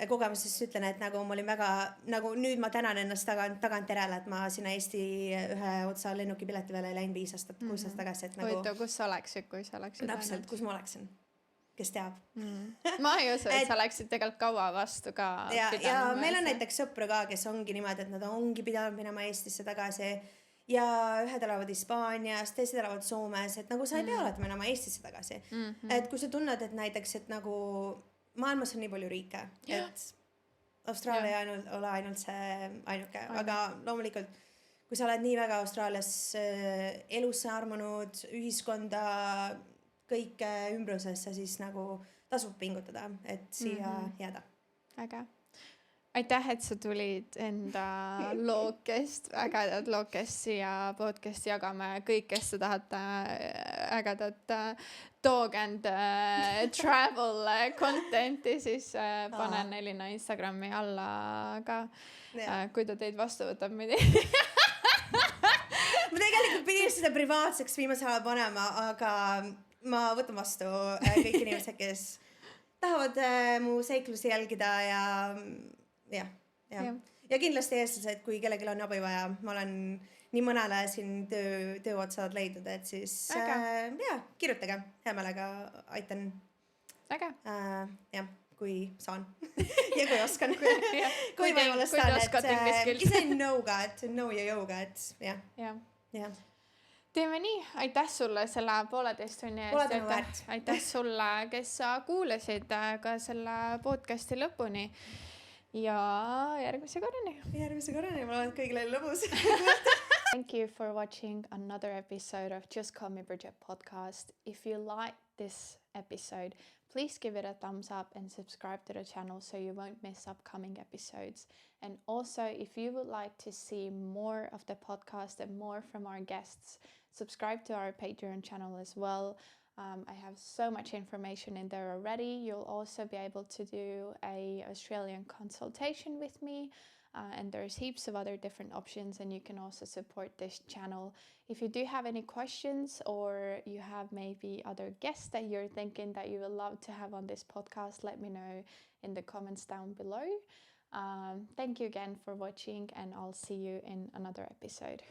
kogemusest ütlen, et nagu ma olin väga, nagu nüüd ma tänan ennast tagantjärele, et ma sinna Eesti ühe otsa lennuki pileti peale ei läinud 5 aastat, 6 aastat tagasi, et nagu... Huvitav, kus sa oleksid, kui sa oleksid? Täpselt, kus ma oleksin. Kes teab. Ma ei usu, et sa läksid tegelikult kaua vastu ka. Ja meil on näiteks sõpru ka, kes ongi niimoodi, et nad ongi pidanud minema Eestisse tagasi ja ühed elavad Hispaanias, teised elavad Soomes, et nagu sa ei pea olema minema Eestisse tagasi. Et kui sa tunned, et näiteks, et nagu maailmas on nii palju riike, et Austraalia ei ole ainult see ainuke, aga loomulikult, kui sa oled nii väga Austraalias elusse armunud, ühiskonda, kõik ümbrusesse, siis nagu tasub pingutada, et siia jääda. Äge. Aitäh, et sa tulid enda lookest, ägedat lookest siia podcasti jagame. Kõik, kes sa tahate ägedat dog and travel contenti, siis panen Elina Instagrami alla ka, kui ta teid vastu võtab. Ma tegelikult pidin seda privaatseks viimase ajal panema, aga ma võtan vastu kõik inimesed, kes tahavad mu seiklusi jälgida ja kindlasti eestlased, kui kellelgi on abi vaja, ma olen nii mõnele siin töö otsad leidnud, et siis jaa, kirjutage, hea meelega aitan äge . jah, kui saan ja kui oskan Kui te võimalust saan, oskate inglise keelt. see on no-ga, et no ja yo-ga, et jah. Teeme nii, aitäh sulle selle 1,5 tunni Pole eest tänu väärt. aitäh sulle, kes sa kuulasid ka selle podcasti lõpuni ja järgmise korrani. Ma loodan, et kõigil oli lõbus. Thank you for watching another episode of Just Call Me Bridget podcast. If you like this episode, please give it a thumbs up and subscribe to the channel so you won't miss upcoming episodes. And also, if you would like to see more of the podcast and more from our guests, subscribe to our Patreon channel as well. I have so much information in there already. You'll also be able to do an Australian consultation with me. And there's heaps of other different options, and you can also support this channel. If you do have any questions or you have maybe other guests that you're thinking that you would love to have on this podcast, let me know in the comments down below. Thank you again for watching, and I'll see you in another episode.